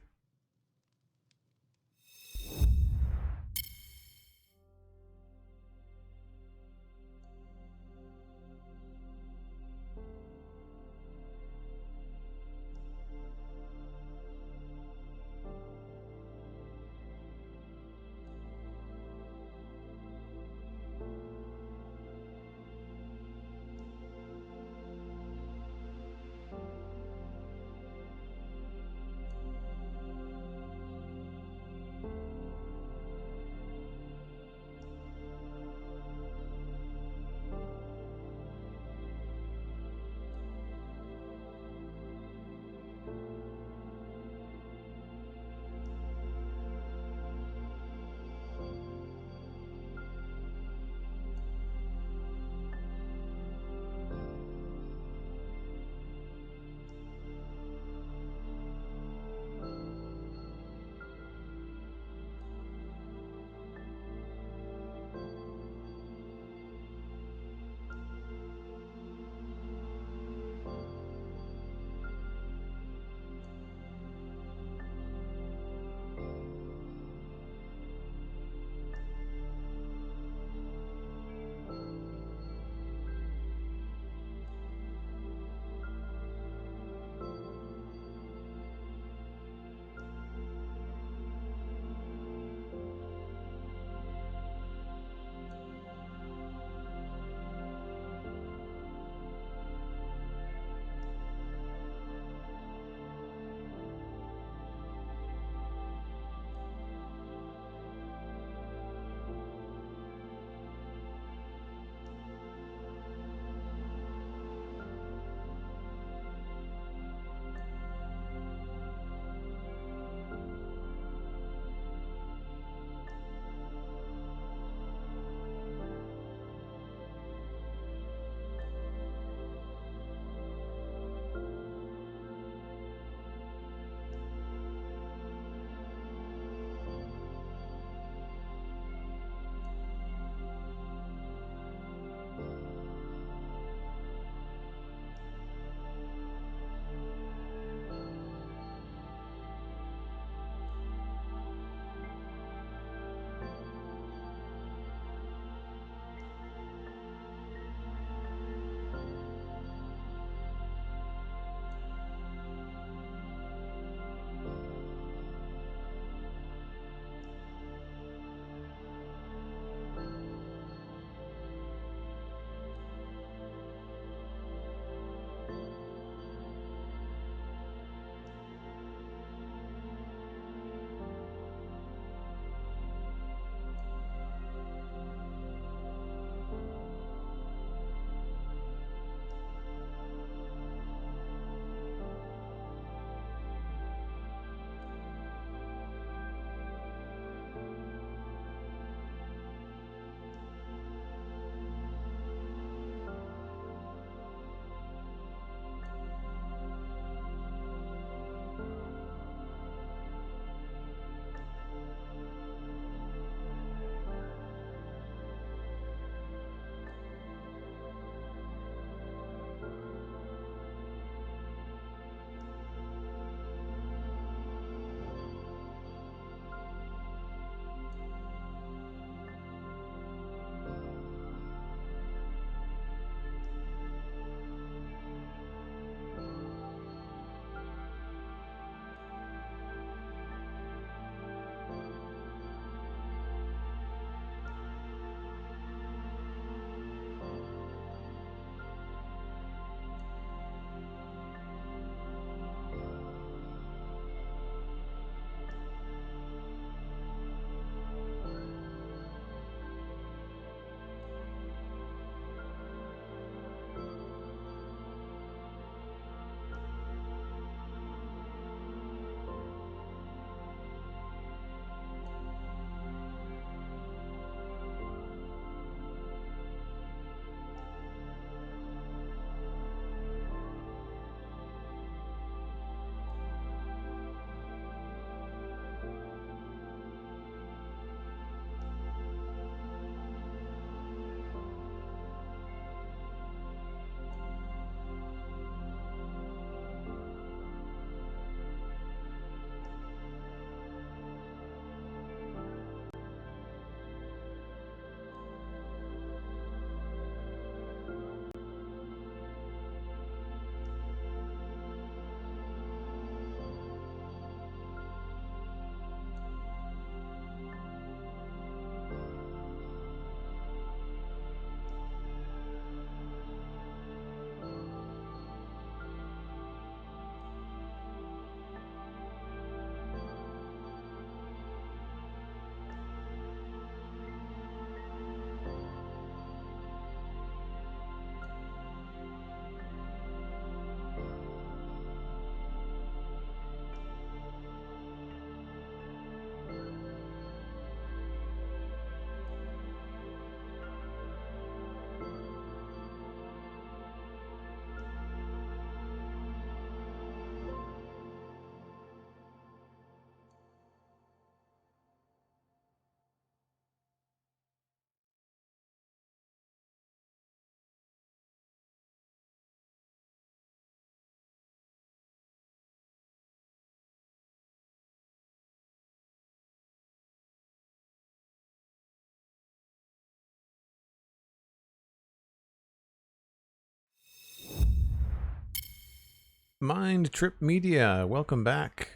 MindTripMedia, welcome back.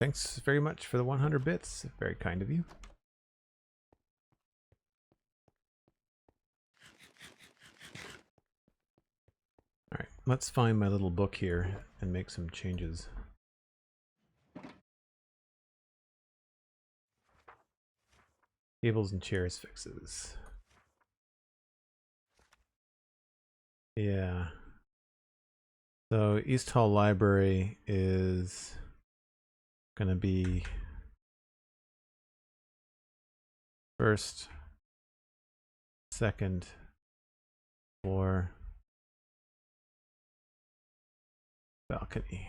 Thanks very much for the 100 bits. Very kind of you. All right, let's find my little book here and make some changes. Tables and chairs fixes. Yeah. So East Hall Library is gonna be first, second floor, balcony.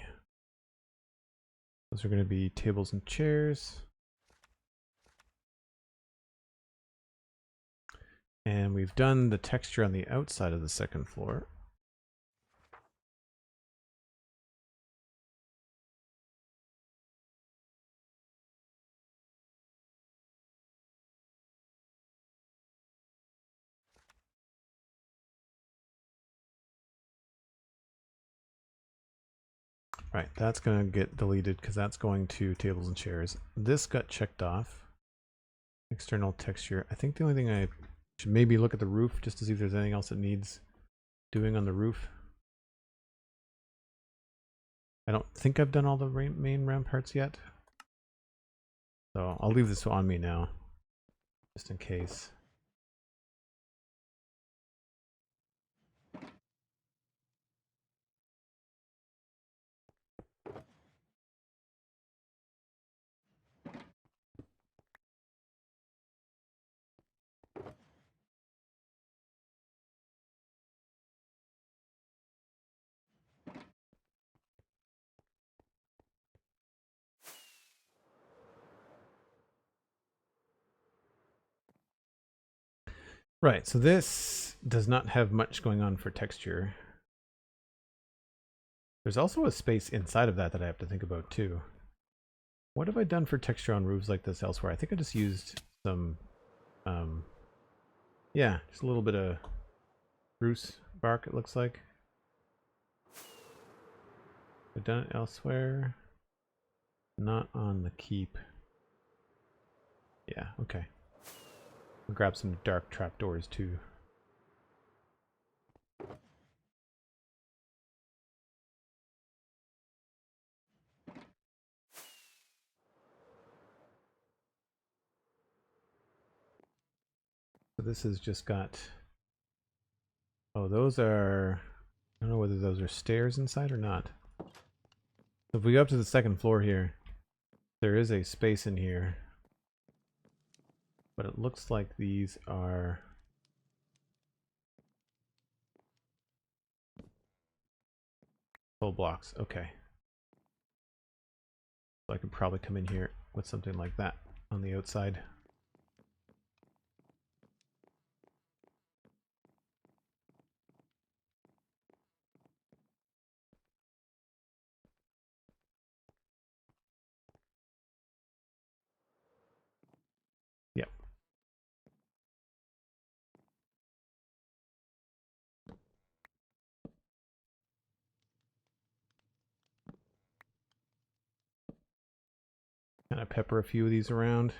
Those are gonna be tables and chairs. And we've done the texture on the outside of the second floor. Right, that's going to get deleted because that's going to tables and chairs. This got checked off. External texture. I think the only thing I should maybe look at the roof just to see if there's anything else that needs doing on the roof. I don't think I've done all the main ramparts yet. So I'll leave this on me now, just in case. Right, so this does not have much going on for texture. There's also a space inside of that that I have to think about too. What have I done for texture on roofs like this elsewhere? I think I just used some, yeah, just a little bit of spruce bark, it looks like. I've done it elsewhere. Not on the keep. Yeah, okay. I'll grab some dark trapdoors too. So this has just got, oh, those are, I don't know whether those are stairs inside or not. So if we go up to the second floor here, there is a space in here, but it looks like these are full blocks. Okay. So I could probably come in here with something like that on the outside. Yep. Kind of pepper a few of these around.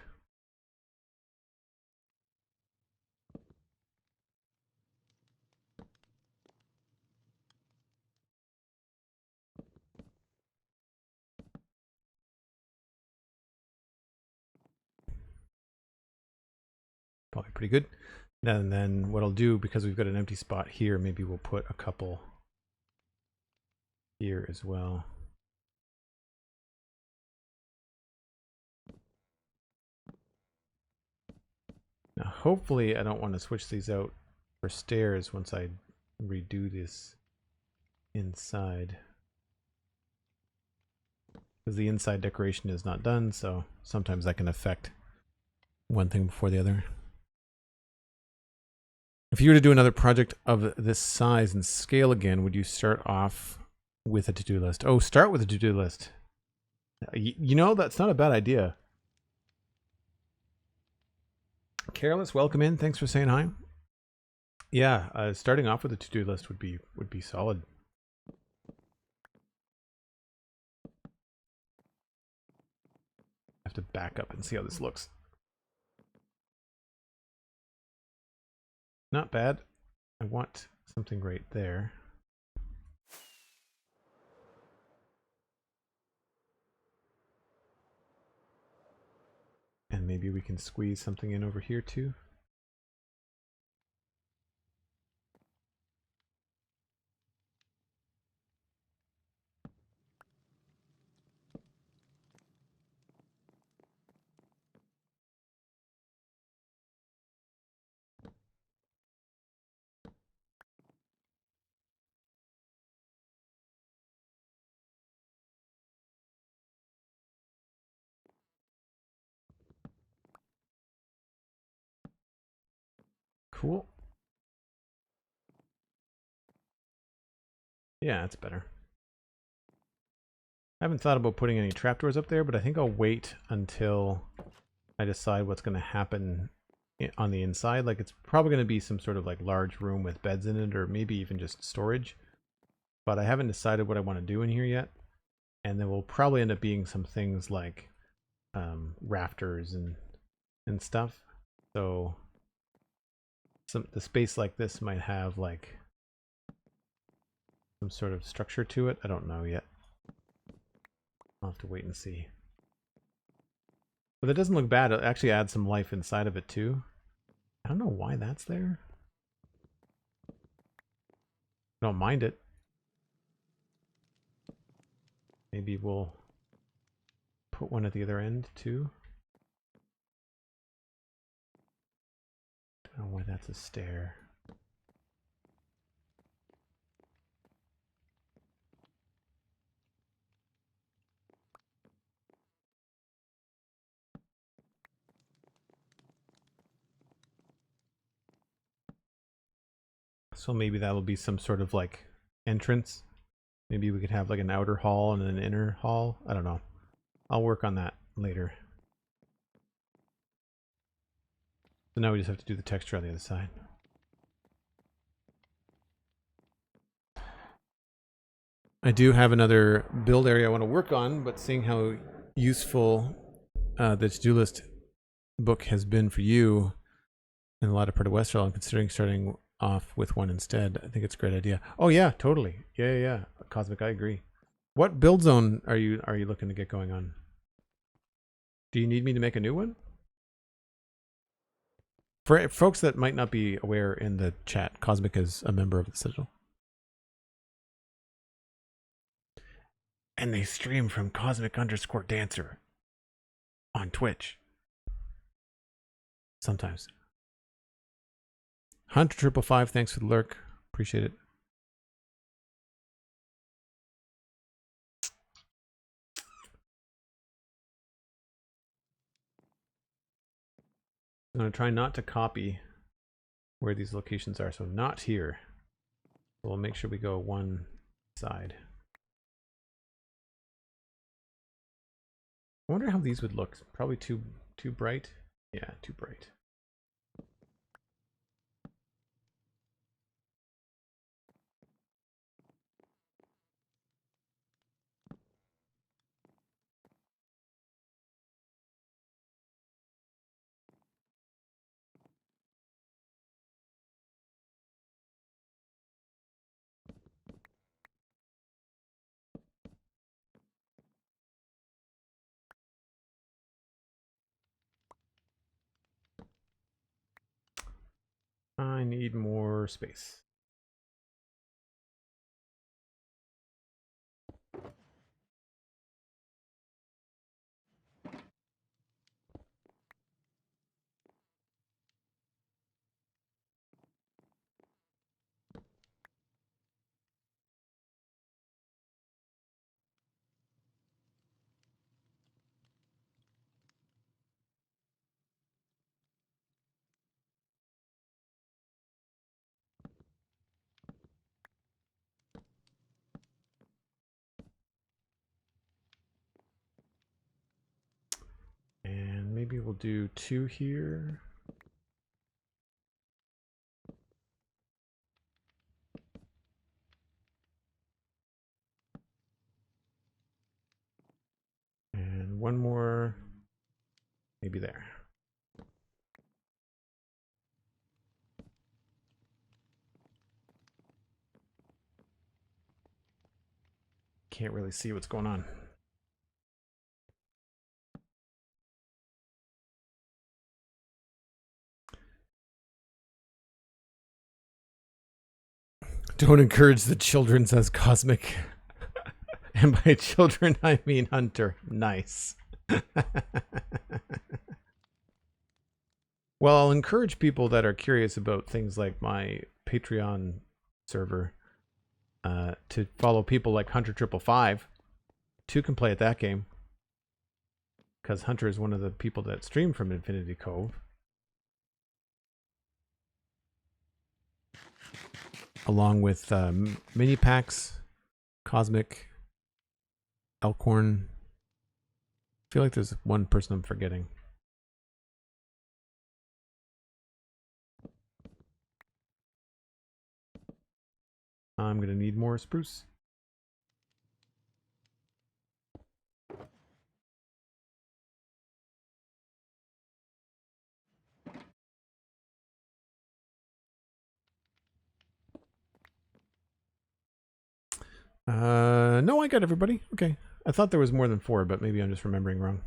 Probably pretty good. And then what I'll do, because we've got an empty spot here, maybe we'll put a couple here as well. Now hopefully I don't want to switch these out for stairs once I redo this inside. Because the inside decoration is not done, so sometimes that can affect one thing before the other. If you were to do another project of this size and scale again, would you start off with a to-do list? Oh, start with a to-do list. You know, that's not a bad idea. Careless, welcome in. Thanks for saying hi. Yeah, starting off with a to-do list would be solid. have to back up and see how this looks. Not bad. I want something right there. And maybe we can squeeze something in over here too. Cool. Yeah, that's better. I haven't thought about putting any trapdoors up there, but I think I'll wait until I decide what's going to happen on the inside. Like, it's probably going to be some sort of like large room with beds in it, or maybe even just storage. But I haven't decided what I want to do in here yet. And there will probably end up being some things like rafters and stuff. So the space like this might have like some sort of structure to it. I don't know yet. I'll have to wait and see. But that doesn't look bad. It actually adds some life inside of it too. I don't know why that's there. I don't mind it. Maybe we'll put one at the other end too. I don't know why that's a stair. So maybe that'll be some sort of like entrance. Maybe we could have like an outer hall and an inner hall. I don't know. I'll work on that later. So now we just have to do the texture on the other side. I do have another build area I want to work on, but seeing how useful the to-do list book has been for you in a lot of part of Westhill, I'm considering starting off with one instead. I think it's a great idea. Oh yeah, totally. Yeah. Cosmic, I agree. What build zone are you looking to get going on? Do you need me to make a new one? For folks that might not be aware in the chat, Cosmic is a member of the Citadel. And they stream from Cosmic_Dancer on Twitch. Sometimes. Hunter555, thanks for the lurk. Appreciate it. I'm going to try not to copy where these locations are. So not here. So we'll make sure we go one side. I wonder how these would look. Probably too bright. Yeah, too bright. I need more space. And maybe we'll do 2 here. And one more Maybe there. Can't really see what's going on. Don't encourage the children, says Cosmic. And by children, I mean Hunter. Nice. Well, I'll encourage people that are curious about things like my Patreon server to follow people like Hunter555. Two can play at that game. Because Hunter is one of the people that stream from Infinity Cove. Along with Mini Packs, Cosmic, Elkhorn. I feel like there's one person I'm forgetting. I'm going to need more spruce. No, I got everybody. Okay. I thought there was more than 4, but maybe I'm just remembering wrong.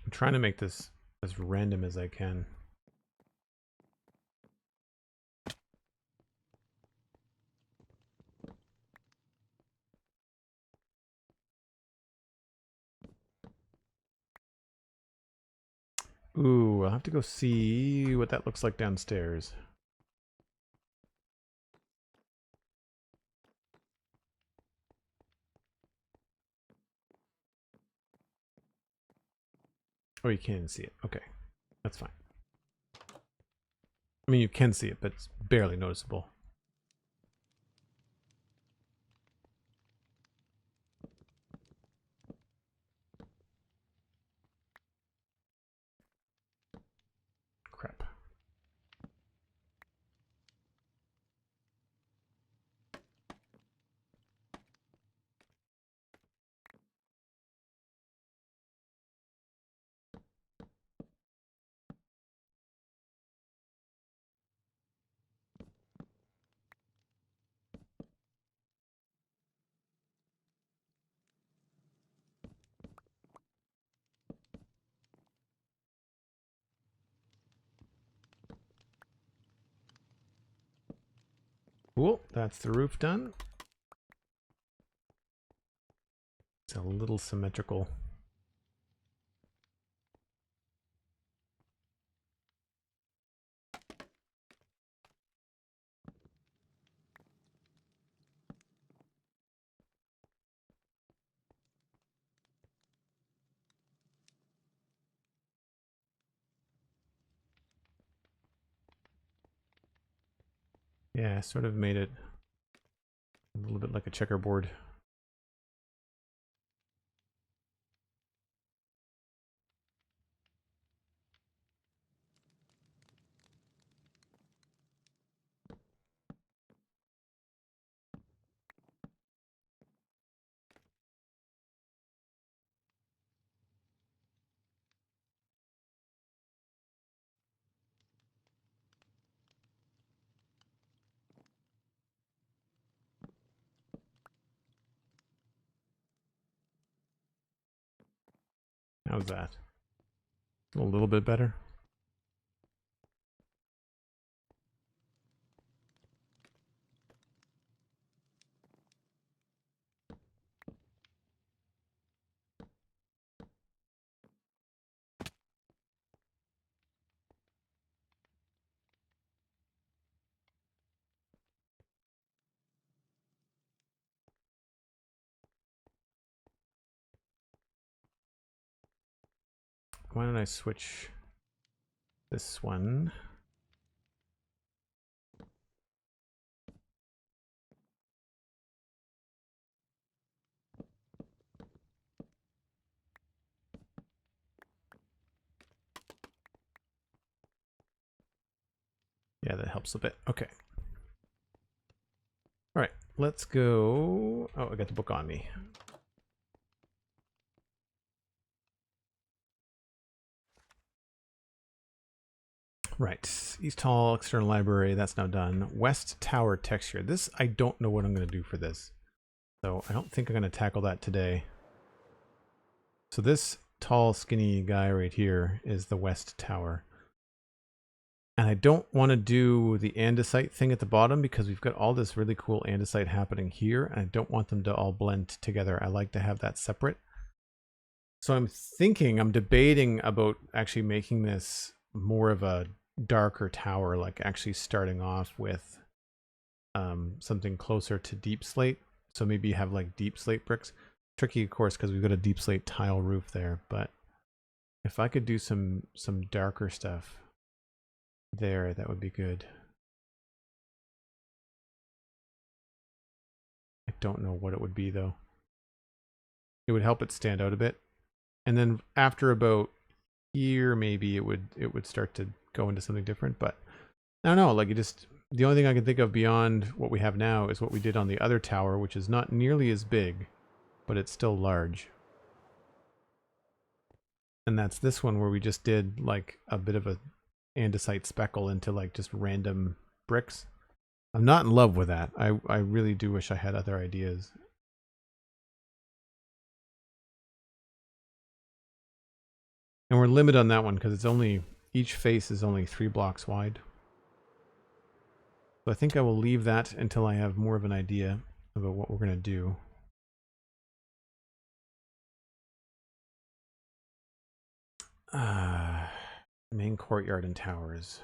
I'm trying to make this as random as I can. Ooh, I'll have to go see what that looks like downstairs. Oh, you can't see it. Okay, that's fine. I mean, you can see it, but it's barely noticeable. Crap. Cool, that's the roof done. It's a little symmetrical. Yeah, sort of made it a little bit like a checkerboard. How's that? A little bit better? Why don't I switch this one. Yeah, that helps a bit. Okay. All right, let's go. Oh, I got the book on me. Right, East Hall, External Library, that's now done. West Tower texture. This, I don't know what I'm going to do for this. So I don't think I'm going to tackle that today. So this tall, skinny guy right here is the West Tower. And I don't want to do the andesite thing at the bottom because we've got all this really cool andesite happening here, and I don't want them to all blend together. I like to have that separate. So I'm debating about actually making this more of a darker tower, like actually starting off with something closer to deep slate. So maybe have like deep slate bricks. Tricky, of course, because we've got a deep slate tile roof there, but if I could do some darker stuff there, that would be good. I don't know what it would be though. It would help it stand out a bit. And then after about here, maybe it would start to go into something different, but I don't know, like the only thing I can think of beyond what we have now is what we did on the other tower, which is not nearly as big, but it's still large. And that's this one where we just did like a bit of a andesite speckle into like just random bricks. I'm not in love with that. I really do wish I had other ideas. And we're limited on that one because each face is only 3 blocks wide. So I think I will leave that until I have more of an idea about what we're going to do. Main courtyard and towers.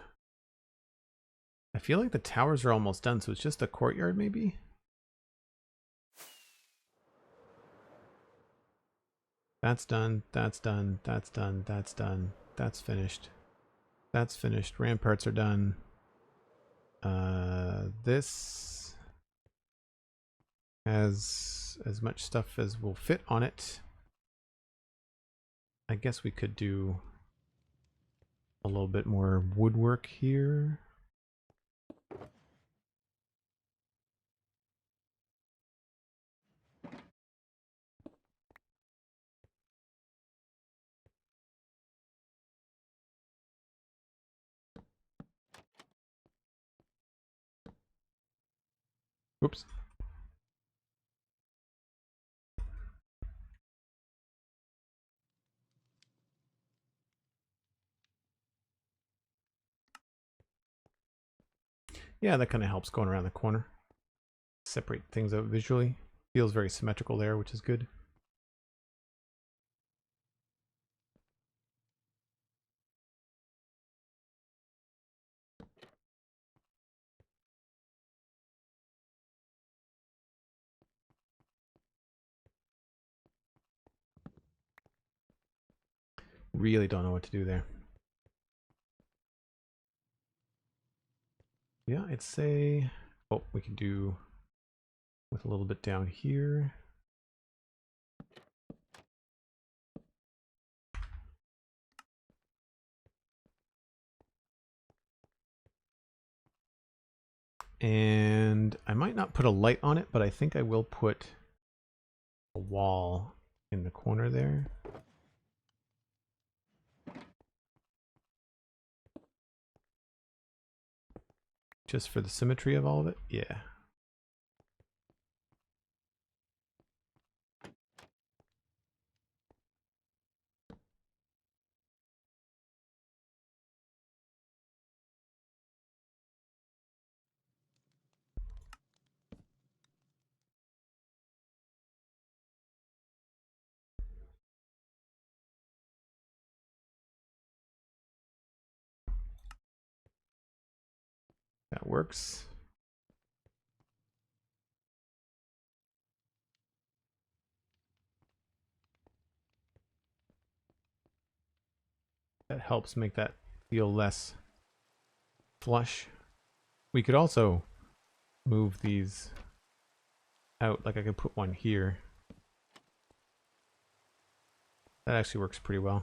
I feel like the towers are almost done, so it's just a courtyard maybe? That's done, that's done, that's done, that's done, that's finished. That's finished. Ramparts are done. This has as much stuff as will fit on it. I guess we could do a little bit more woodwork here. Oops. Yeah, that kind of helps going around the corner. Separate things out visually. Feels very symmetrical there, which is good. Really don't know what to do there. Yeah, I'd say, oh, we can do with a little bit down here. And I might not put a light on it, but I think I will put a wall in the corner there. Just for the symmetry of all of it? Yeah. That works. That helps make that feel less flush. We could also move these out. Like I could put one here. That actually works pretty well.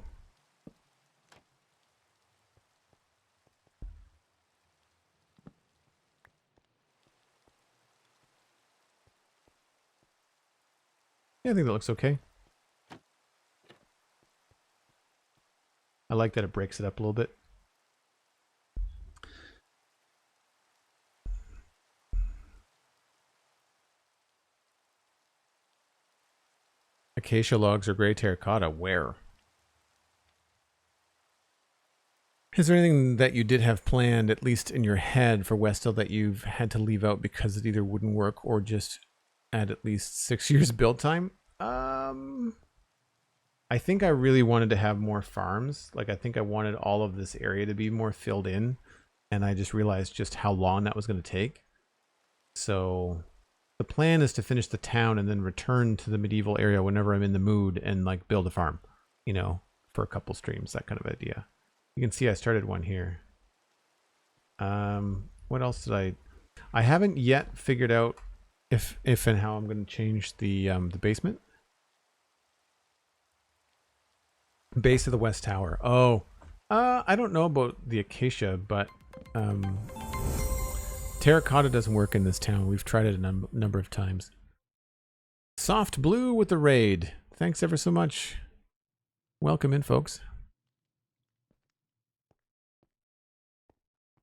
Yeah, I think that looks okay. I like that it breaks it up a little bit. Acacia logs or gray terracotta. Where? Is there anything that you did have planned, at least in your head, for Westhill that you've had to leave out because it either wouldn't work or just add at least 6 years build time? I think I really wanted to have more farms. Like, I think I wanted all of this area to be more filled in, and I just realized just how long that was going to take. So the plan is to finish the town and then return to the medieval area whenever I'm in the mood and like build a farm, you know, for a couple streams, that kind of idea. You can see I started one here. What else did I haven't yet figured out if and how I'm going to change the basement. Base of the West Tower. Oh, I don't know about the acacia, but terracotta doesn't work in this town. We've tried it a number of times. Soft blue with the raid. Thanks ever so much. Welcome in, folks.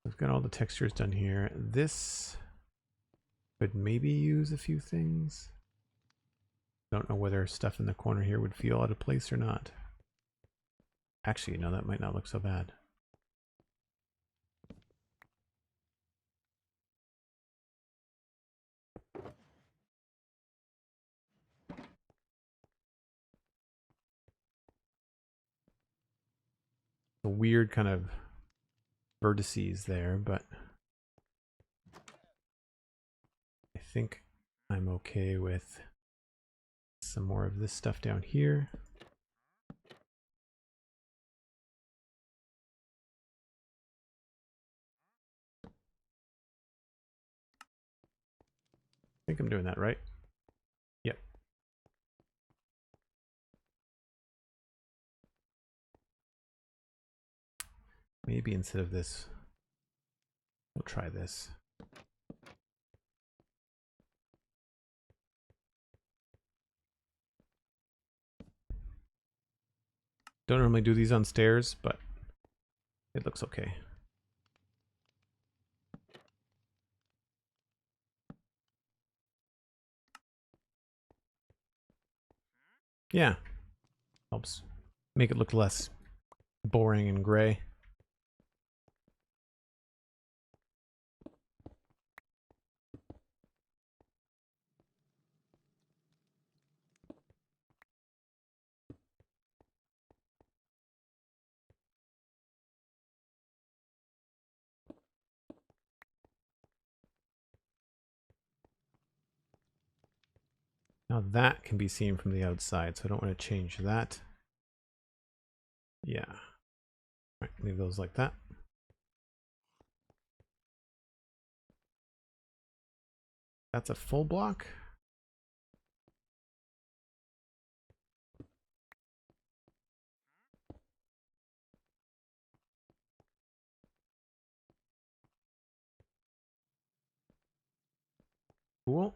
I've got all the textures done here. This could maybe use a few things. Don't know whether stuff in the corner here would feel out of place or not. Actually, no, that might not look so bad. A weird kind of vertices there, but I think I'm okay with some more of this stuff down here. I think I'm doing that right. Yep. Maybe instead of this, we'll try this. Don't normally do these on stairs, but it looks okay. Yeah. Helps make it look less boring and gray. Now that can be seen from the outside, so I don't want to change that. Yeah. All right, leave those like that. That's a full block. Cool.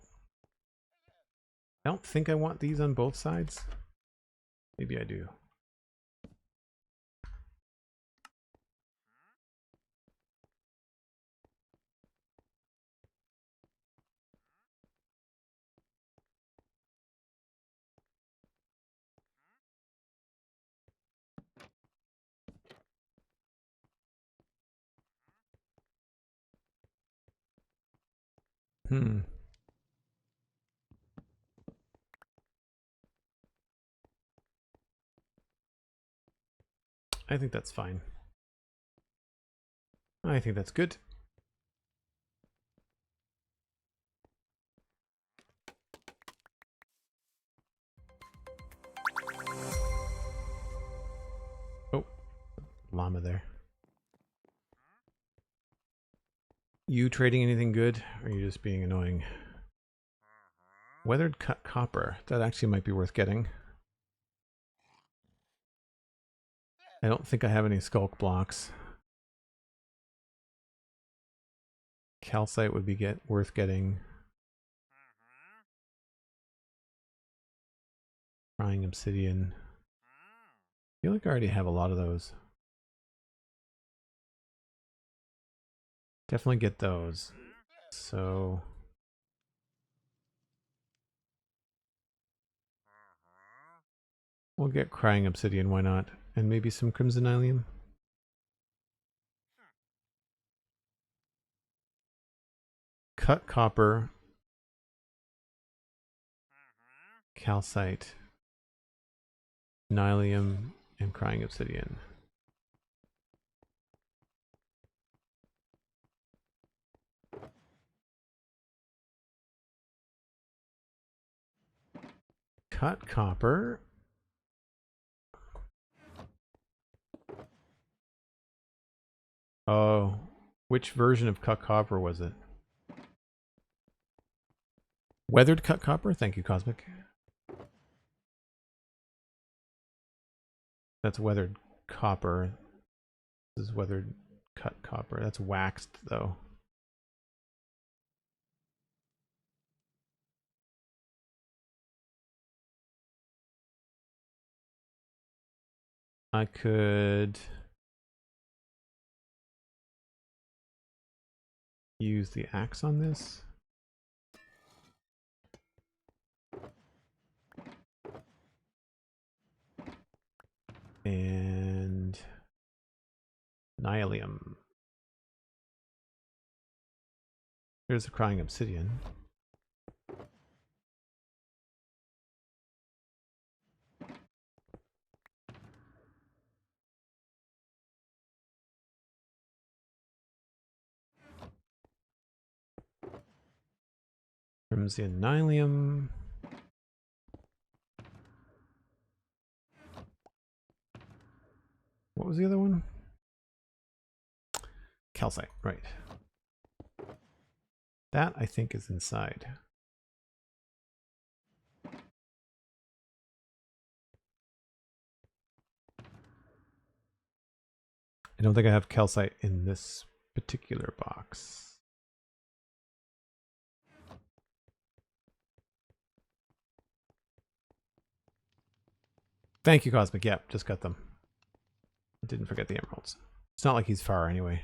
I don't think I want these on both sides. Maybe I do. I think that's fine. I think that's good. Oh, llama there. You trading anything good, or are you just being annoying? Weathered cut copper. That actually might be worth getting. I don't think I have any skulk blocks. Calcite would be worth getting. Crying obsidian. I feel like I already have a lot of those. Definitely get those. So we'll get crying obsidian, why not? And maybe some crimson allium. Cut copper. Calcite. Nylium and crying obsidian. Cut copper. Oh, which version of cut copper was it? Weathered cut copper? Thank you, Cosmic. That's weathered copper. This is weathered cut copper. That's waxed, though. I could use the axe on this. And nylium. Here's the crying obsidian. Crimson nylium. What was the other one? Calcite, right. That, I think, is inside. I don't think I have calcite in this particular box. Thank you, Cosmic. Yep, just got them. Didn't forget the emeralds. It's not like he's far anyway.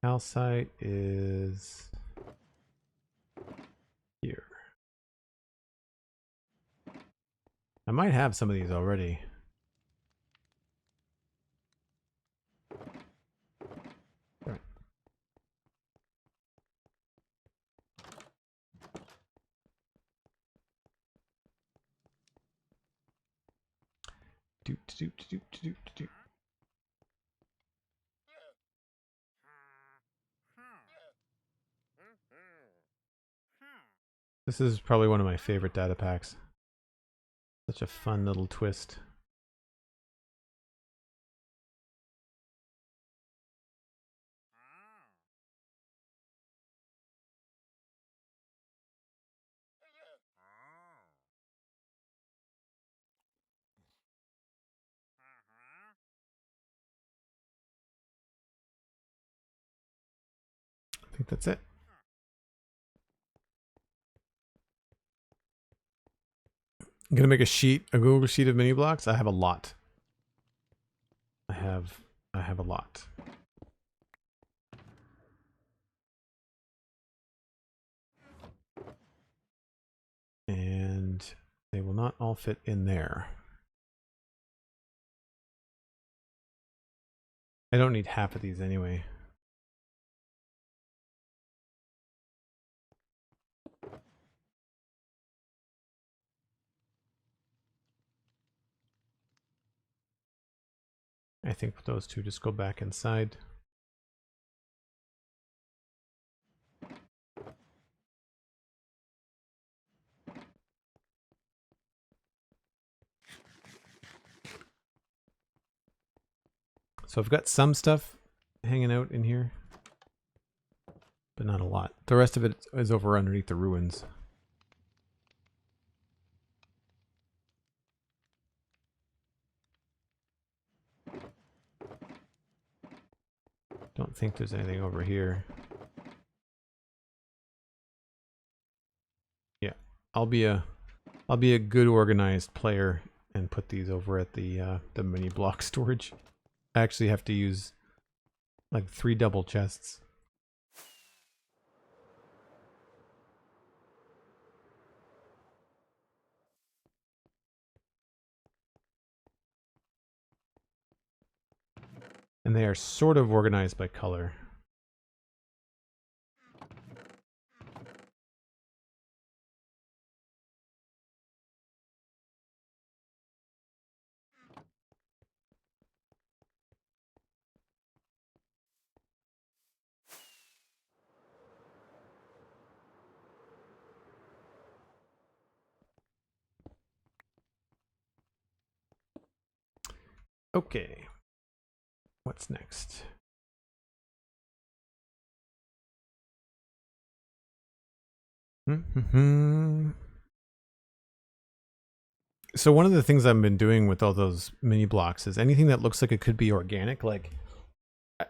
Calcite is here. I might have some of these already. Right. This is probably one of my favorite data packs. Such a fun little twist. I think that's it. I'm gonna make a Google sheet of mini blocks. I have a lot. I have a lot. And they will not all fit in there. I don't need half of these anyway. I think those two just go back inside. So I've got some stuff hanging out in here. but not a lot. The rest of it is over underneath the ruins. Don't think there's anything over here. Yeah, I'll be a good organized player and put these over at the mini block storage. I actually have to use like 3 double chests. And they are sort of organized by color. Okay. What's next? So one of the things I've been doing with all those mini blocks is anything that looks like it could be organic. Like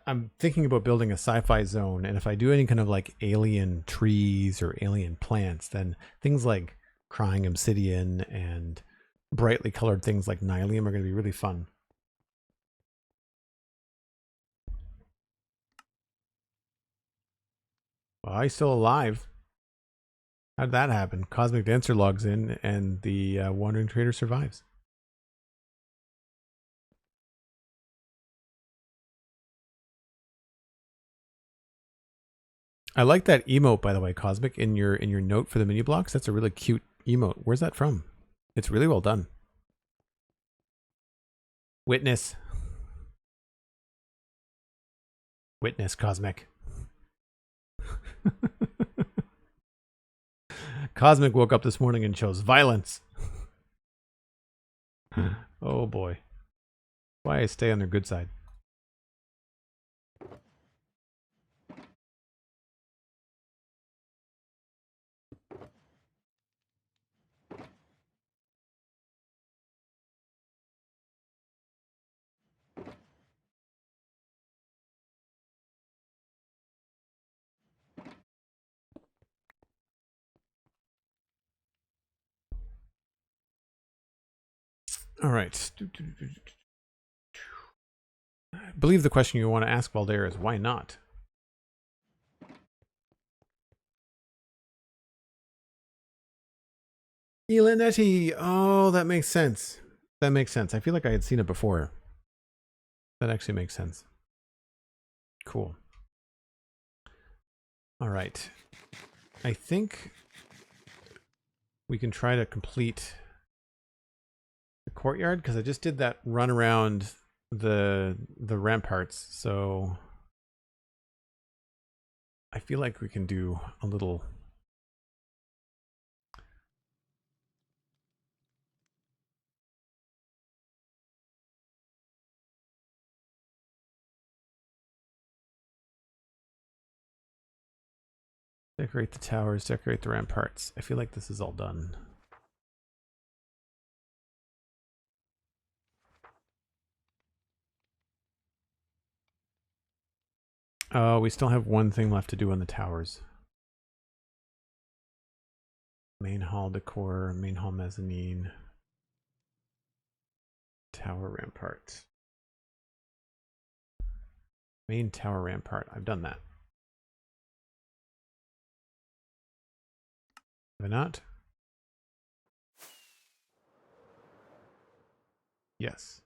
I'm thinking about building a sci-fi zone, and if I do any kind of like alien trees or alien plants, then things like crying obsidian and brightly colored things like nylium are going to be really fun. Well, he's still alive. How'd that happen? Cosmic Dancer logs in, and the Wandering Trader survives. I like that emote, by the way, Cosmic, in your note for the mini blocks. That's a really cute emote. Where's that from? It's really well done. Witness. Witness, Cosmic. Cosmic woke up this morning and chose violence. Oh boy. Why I stay on their good side. All right. I believe the question you want to ask, Voldare, is why not? Elanetti. Oh, that makes sense. That makes sense. I feel like I had seen it before. That actually makes sense. Cool. All right. I think we can try to complete the courtyard, because I just did that run around the ramparts, so I feel like we can do a little. Decorate the towers, decorate the ramparts. I feel like this is all done. We still have one thing left to do on the towers. Main hall decor, main hall mezzanine, tower rampart. Main tower rampart. I've done that. Have I not? Yes.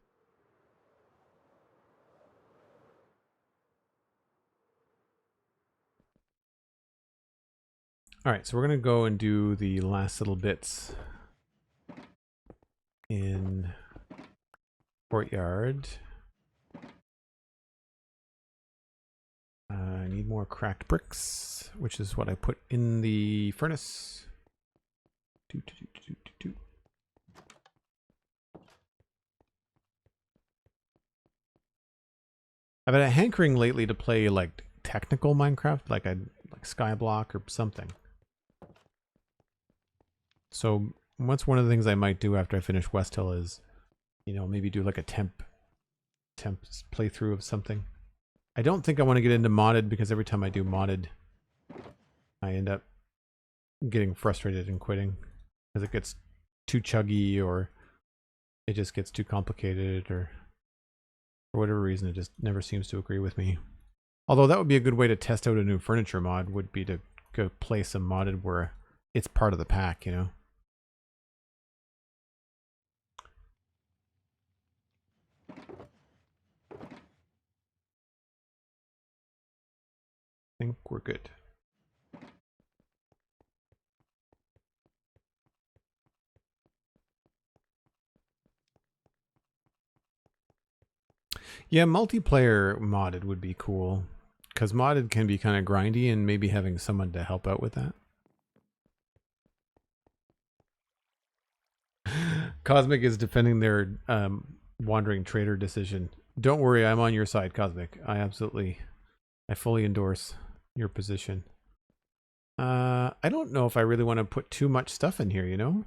All right, so we're going to go and do the last little bits in courtyard. I need more cracked bricks, which is what I put in the furnace. I've had a hankering lately to play like technical Minecraft. Like I'd like skyblock or something. So what's one of the things I might do after I finish Westhill is, you know, maybe do like a temp playthrough of something. I don't think I want to get into modded because every time I do modded, I end up getting frustrated and quitting because it gets too chuggy or it just gets too complicated, or for whatever reason it just never seems to agree with me. Although that would be a good way to test out a new furniture mod, would be to go play some modded where it's part of the pack, you know. I think we're good. Yeah, multiplayer modded would be cool, because modded can be kind of grindy, and maybe having someone to help out with that. Cosmic is defending their wandering trader decision. Don't worry, I'm on your side, Cosmic. I fully endorse your position. I don't know if I really want to put too much stuff in here, you know?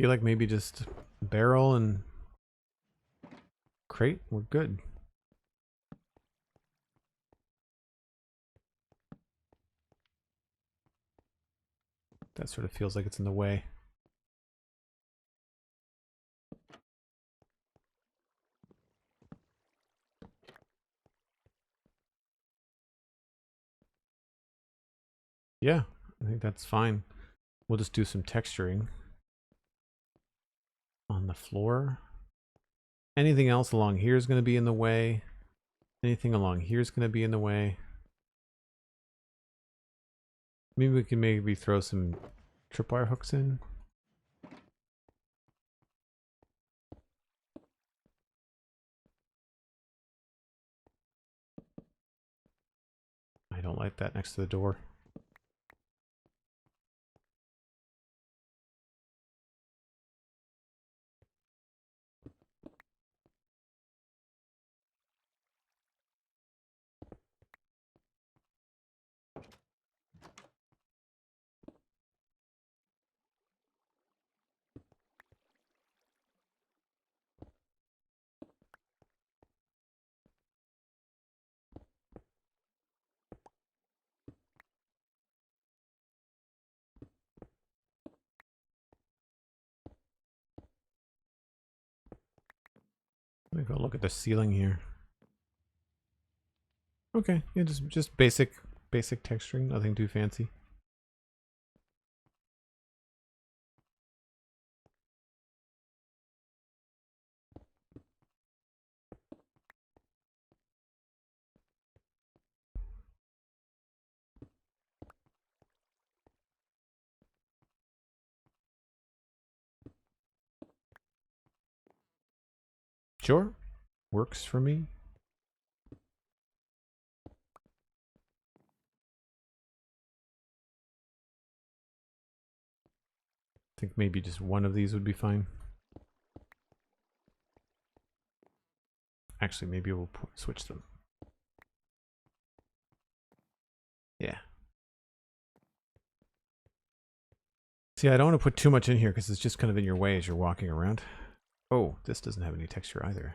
Feel like maybe just barrel and crate, we're good. That sort of feels like it's in the way. Yeah, I think that's fine. We'll just do some texturing on the floor. Anything else along here is going to be in the way. Anything along here is going to be in the way. Maybe we can maybe throw some tripwire hooks in. I don't like that next to the door. Let me go look at the ceiling here. Okay, yeah, just basic texturing, nothing too fancy. Sure, works for me. I think maybe just one of these would be fine. Actually, maybe we'll switch them. Yeah. See, I don't want to put too much in here because it's just kind of in your way as you're walking around. Oh, this doesn't have any texture either.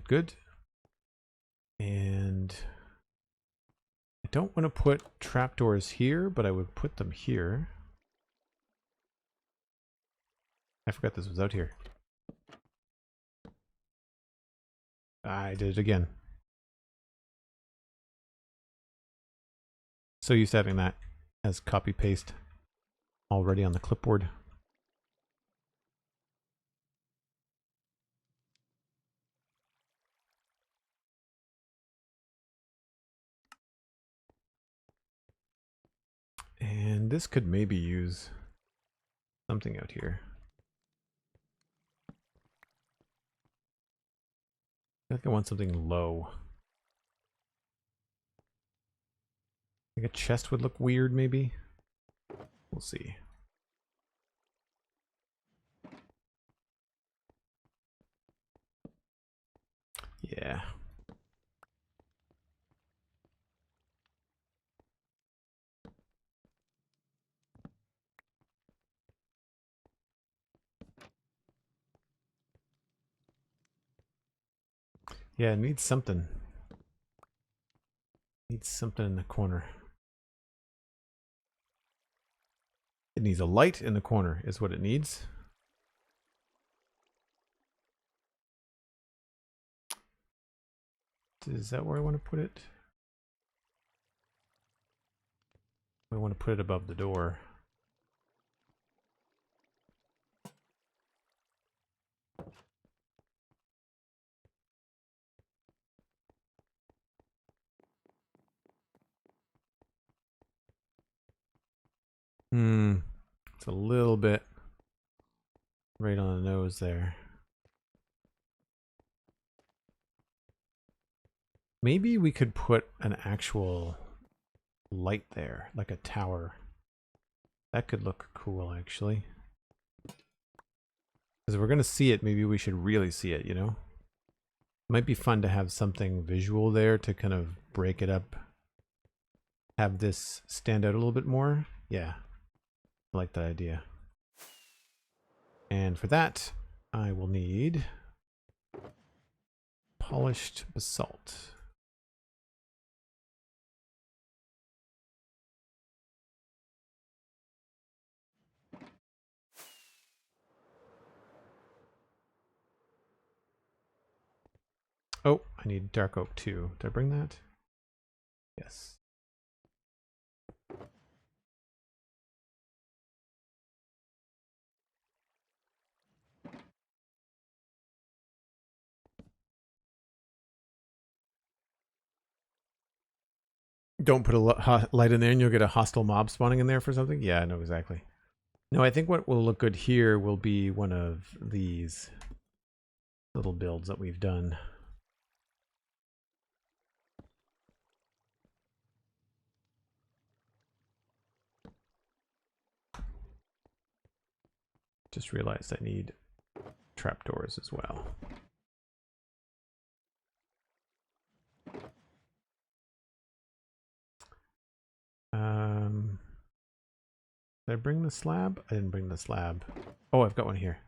Good. And I don't want to put trapdoors here, but I would put them here. I forgot this was out here. I did it again. So used to having that as copy paste already on the clipboard. And this could maybe use something out here. I think I want something low. I think a chest would look weird, maybe. We'll see. Yeah. Yeah, it needs something. Needs something in the corner. It needs a light in the corner is what it needs. Is that where I want to put it? I want to put it above the door. It's a little bit right on the nose there. Maybe we could put an actual light there, like a tower. That could look cool, actually. Because if we're going to see it, maybe we should really see it, you know? Might be fun to have something visual there to kind of break it up. Have this stand out a little bit more. Yeah, I like that idea. And for that, I will need polished basalt. Oh, I need dark oak too. Did I bring that? Yes. Don't put a light in there and you'll get a hostile mob spawning in there for something? Yeah, I know exactly. No, I think what will look good here will be one of these little builds that we've done. Just realized I need trapdoors as well. Did I bring the slab? I didn't bring the slab. Oh, I've got one here.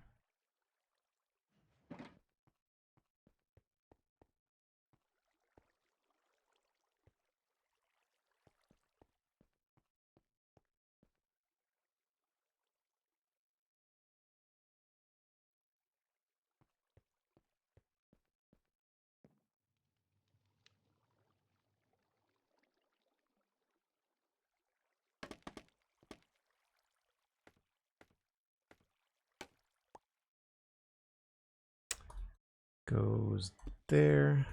Goes there.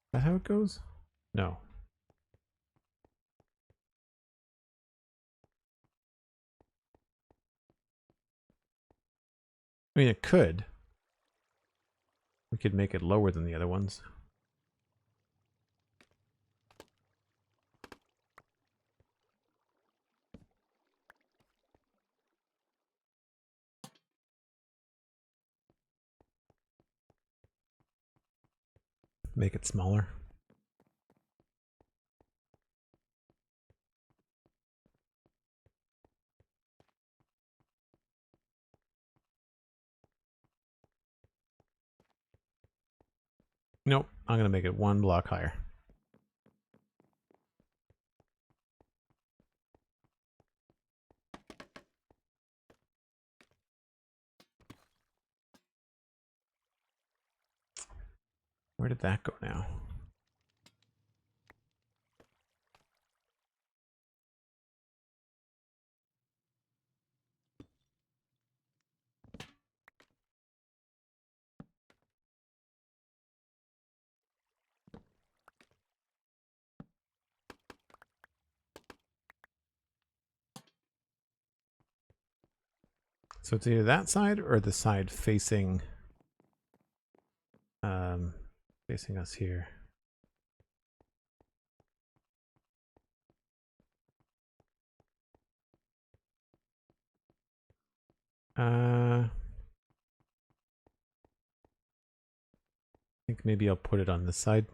Is that how it goes? No. I mean, it could. We could make it lower than the other ones. Make it smaller. Nope, I'm going to make it one block higher. Where did that go now? So it's either that side or the side facing facing us here. I think maybe I'll put it on this side.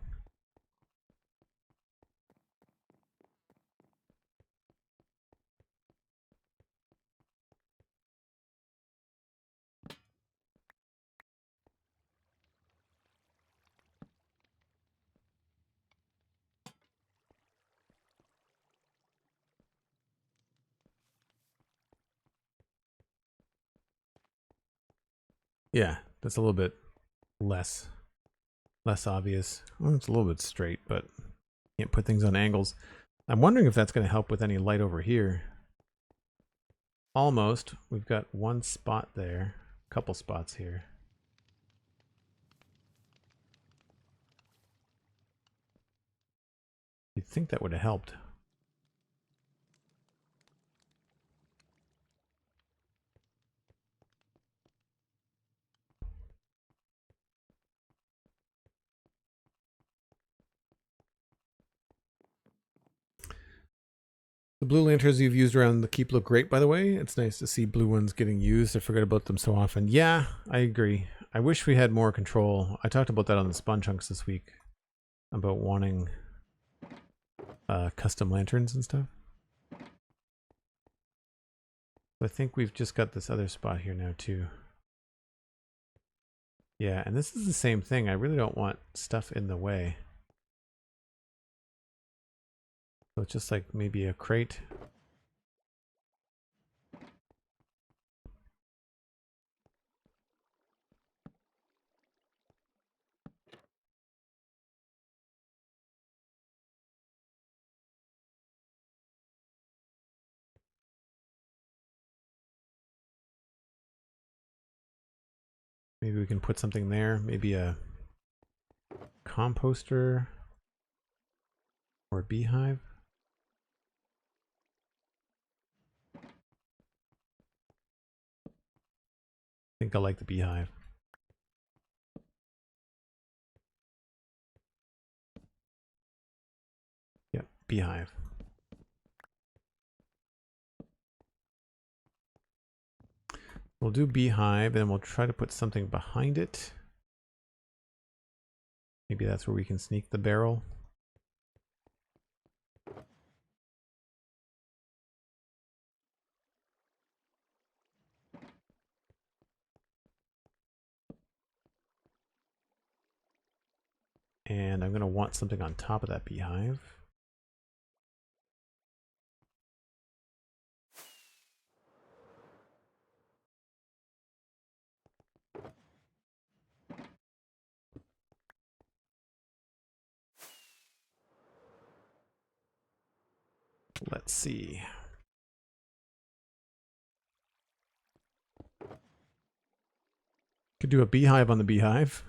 Yeah, that's a little bit less obvious. Well, it's a little bit straight, but can't put things on angles. I'm wondering if that's going to help with any light over here. Almost. We've got one spot there, a couple spots here. You'd think that would have helped. The blue lanterns you've used around the keep look great, by the way. It's nice to see blue ones getting used. I forget about them so often. Yeah, I agree. I wish we had more control. I talked about that on the Spawn Chunks this week, about wanting custom lanterns and stuff. I think we've just got this other spot here now too. Yeah, and this is the same thing. I really don't want stuff in the way. So it's just like maybe a crate. Maybe we can put something there. Maybe a composter or a beehive. I think I like the beehive. Yep, beehive. We'll do beehive and we'll try to put something behind it. Maybe that's where we can sneak the barrel. And I'm going to want something on top of that beehive. Let's see. Could do a beehive on the beehive.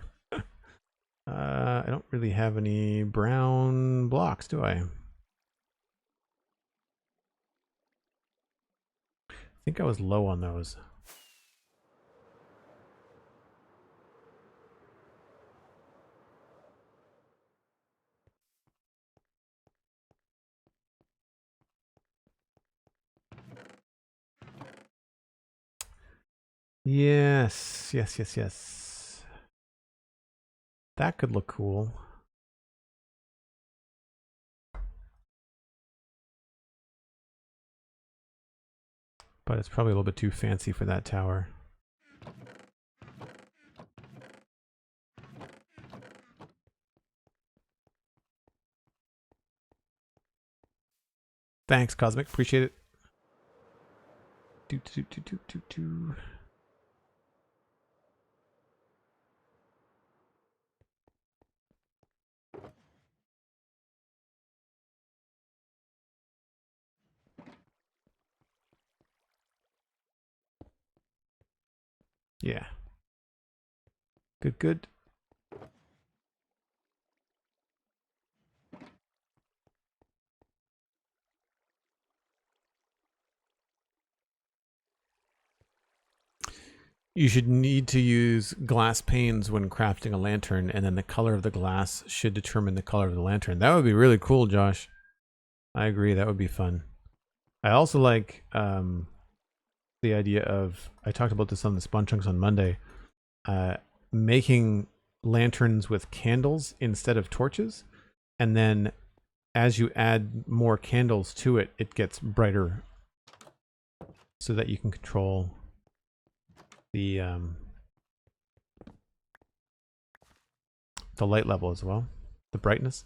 I don't really have any brown blocks, do I? I think I was low on those. Yes, yes, yes, yes. That could look cool. But it's probably a little bit too fancy for that tower. Thanks, Cosmic. Appreciate it. Do. Yeah. Good, good. You should need to use glass panes when crafting a lantern, and then the color of the glass should determine the color of the lantern. That would be really cool, Josh. I agree, that would be fun. I also like the idea of, I talked about this on the Spawn Chunks on Monday, making lanterns with candles instead of torches, and then as you add more candles to it, it gets brighter so that you can control the light level as well, the brightness.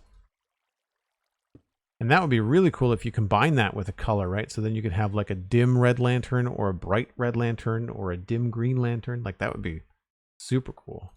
And that would be really cool if you combine that with a color, right? So then you could have like a dim red lantern or a bright red lantern or a dim green lantern. Like that would be super cool.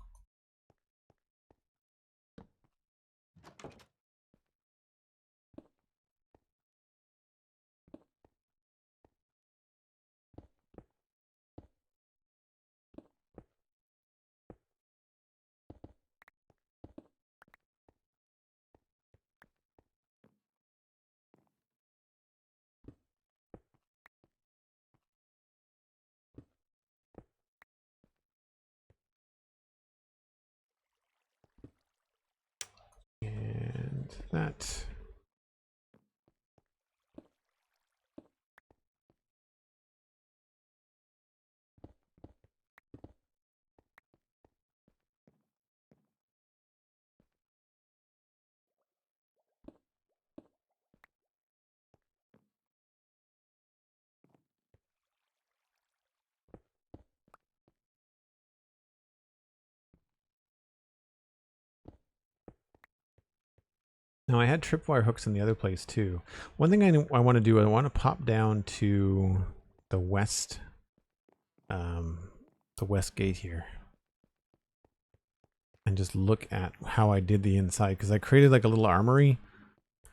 And that. Now I had tripwire hooks in the other place too. One thing I want to do, I want to pop down to the west gate here and just look at how I did the inside, because I created like a little armory.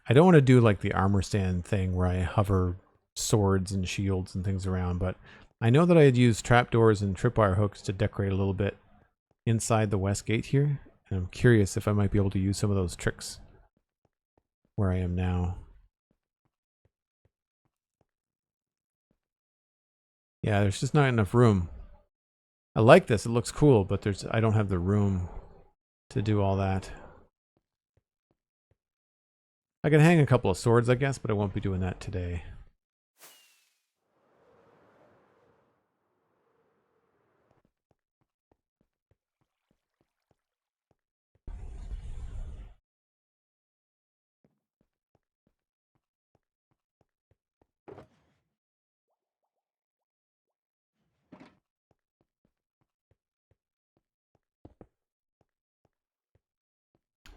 I don't want to do like the armor stand thing where I hover swords and shields and things around, but I know that I had used trapdoors and tripwire hooks to decorate a little bit inside the west gate here, and I'm curious if I might be able to use some of those tricks where I am now. Yeah, there's just not enough room. I like this, it looks cool, but I don't have the room to do all that. I can hang a couple of swords, I guess, but I won't be doing that today.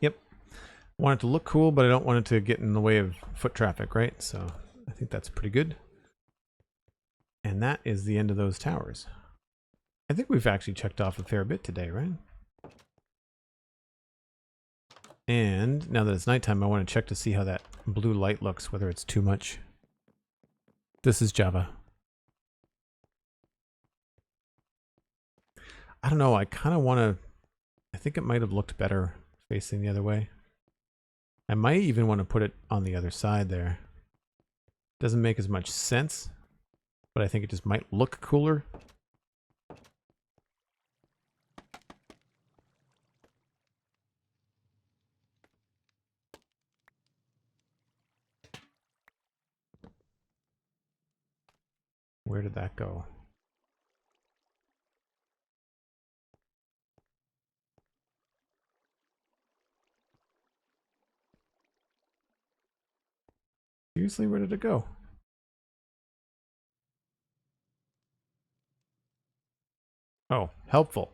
Yep. I want it to look cool, but I don't want it to get in the way of foot traffic, right? So I think that's pretty good. And that is the end of those towers. I think we've actually checked off a fair bit today, right? And now that it's nighttime, I want to check to see how that blue light looks, whether it's too much. This is Java. I don't know, I kind of want to... I think it might have looked better facing the other way. I might even want to put it on the other side there. Doesn't make as much sense, but I think it just might look cooler. Where did that go? Seriously, where did it go? Oh, helpful.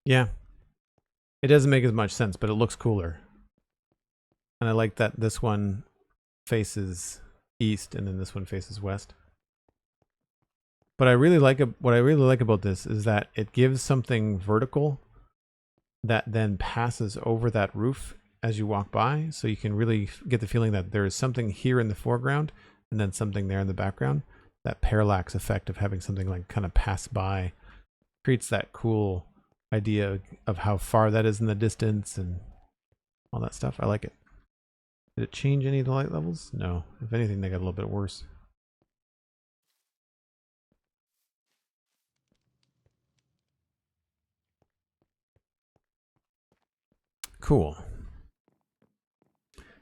Yeah. It doesn't make as much sense, but it looks cooler. And I like that this one faces east and then this one faces west. But what I really like about this is that it gives something vertical that then passes over that roof as you walk by, so you can really get the feeling that there is something here in the foreground and then something there in the background. That parallax effect of having something like kind of pass by creates that cool idea of how far that is in the distance and all that stuff. I like it. Did it change any of the light levels? No. If anything, they got a little bit worse. Cool.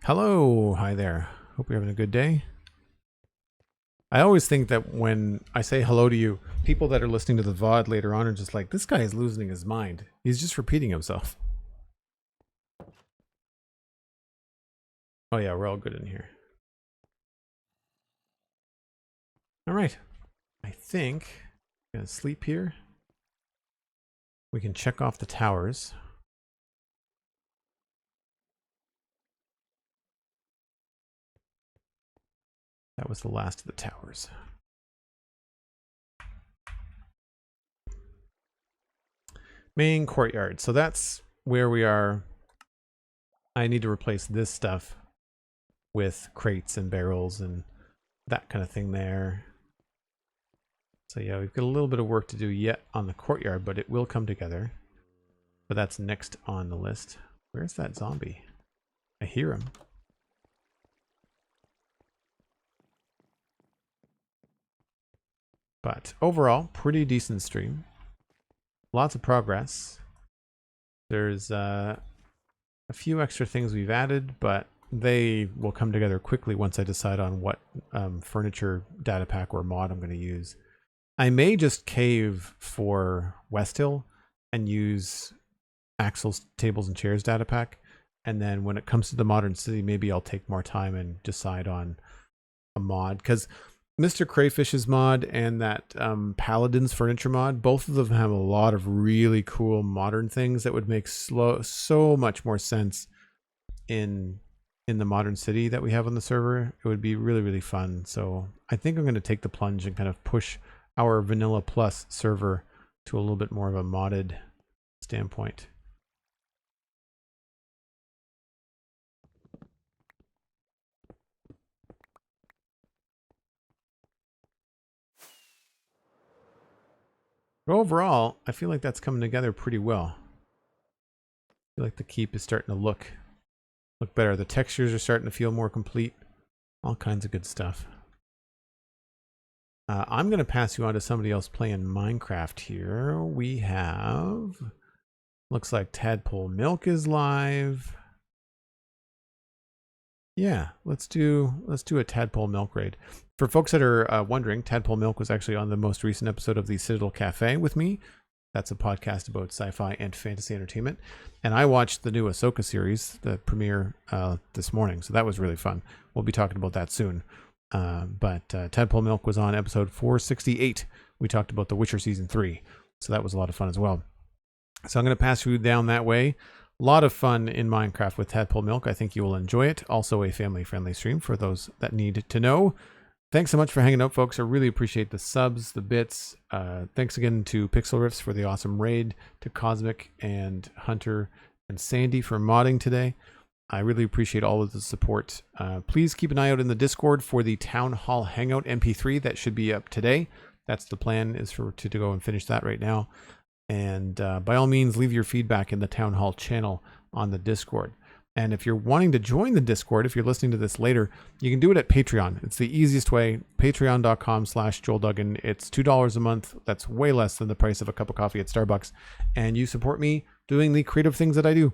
Hello. Hi there. Hope you're having a good day. I always think that when I say hello to you, people that are listening to the VOD later on are just like, this guy is losing his mind. He's just repeating himself. Oh yeah, we're all good in here. All right. I think I'm gonna sleep here. We can check off the towers. That was the last of the towers. Main courtyard. So that's where we are. I need to replace this stuff with crates and barrels and that kind of thing there. So yeah, we've got a little bit of work to do yet on the courtyard, but it will come together. But that's next on the list. Where's that zombie? I hear him. But overall, pretty decent stream. Lots of progress. There's a few extra things we've added, but they will come together quickly once I decide on what furniture data pack or mod I'm going to use. I may just cave for Westhill and use Axel's tables and chairs data pack. And then when it comes to the modern city, maybe I'll take more time and decide on a mod. Because Mr. Crayfish's mod and that Paladin's furniture mod, both of them have a lot of really cool modern things that would make so much more sense in the modern city that we have on the server. It would be really, really fun. So I think I'm going to take the plunge and kind of push our Vanilla Plus server to a little bit more of a modded standpoint. But overall, I feel like that's coming together pretty well. I feel like the keep is starting to look better. The textures are starting to feel more complete. All kinds of good stuff. I'm going to pass you on to somebody else playing Minecraft here. We have... Looks like Tadpole Milk is live. Yeah, let's do a Tadpole Milk raid. For folks that are wondering, Tadpole Milk was actually on the most recent episode of the Citadel Cafe with me. That's a podcast about sci-fi and fantasy entertainment. And I watched the new Ahsoka series, the premiere this morning. So that was really fun. We'll be talking about that soon. But Tadpole Milk was on episode 468. We talked about The Witcher Season 3. So that was a lot of fun as well. So I'm going to pass you down that way. A lot of fun in Minecraft with Tadpole Milk. I think you will enjoy it. Also a family-friendly stream for those that need to know. Thanks so much for hanging out, folks. I really appreciate the subs, the bits. Thanks again to Pixel Riffs for the awesome raid, to Cosmic and Hunter and Sandy for modding today. I really appreciate all of the support. Please keep an eye out in the Discord for the Town Hall Hangout MP3 that should be up today. That's the plan, is to go and finish that right now. And by all means, leave your feedback in the Town Hall channel on the Discord. And if you're wanting to join the Discord, if you're listening to this later, you can do it at Patreon. It's the easiest way, patreon.com/JoelDuggan. It's $2 a month. That's way less than the price of a cup of coffee at Starbucks. And you support me doing the creative things that I do.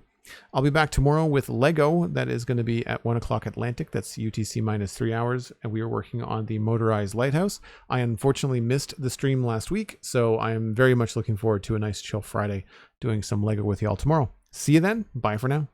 I'll be back tomorrow with Lego. That is going to be at 1 o'clock Atlantic. That's UTC minus 3 hours. And we are working on the motorized lighthouse. I unfortunately missed the stream last week, so I am very much looking forward to a nice chill Friday doing some Lego with y'all tomorrow. See you then. Bye for now.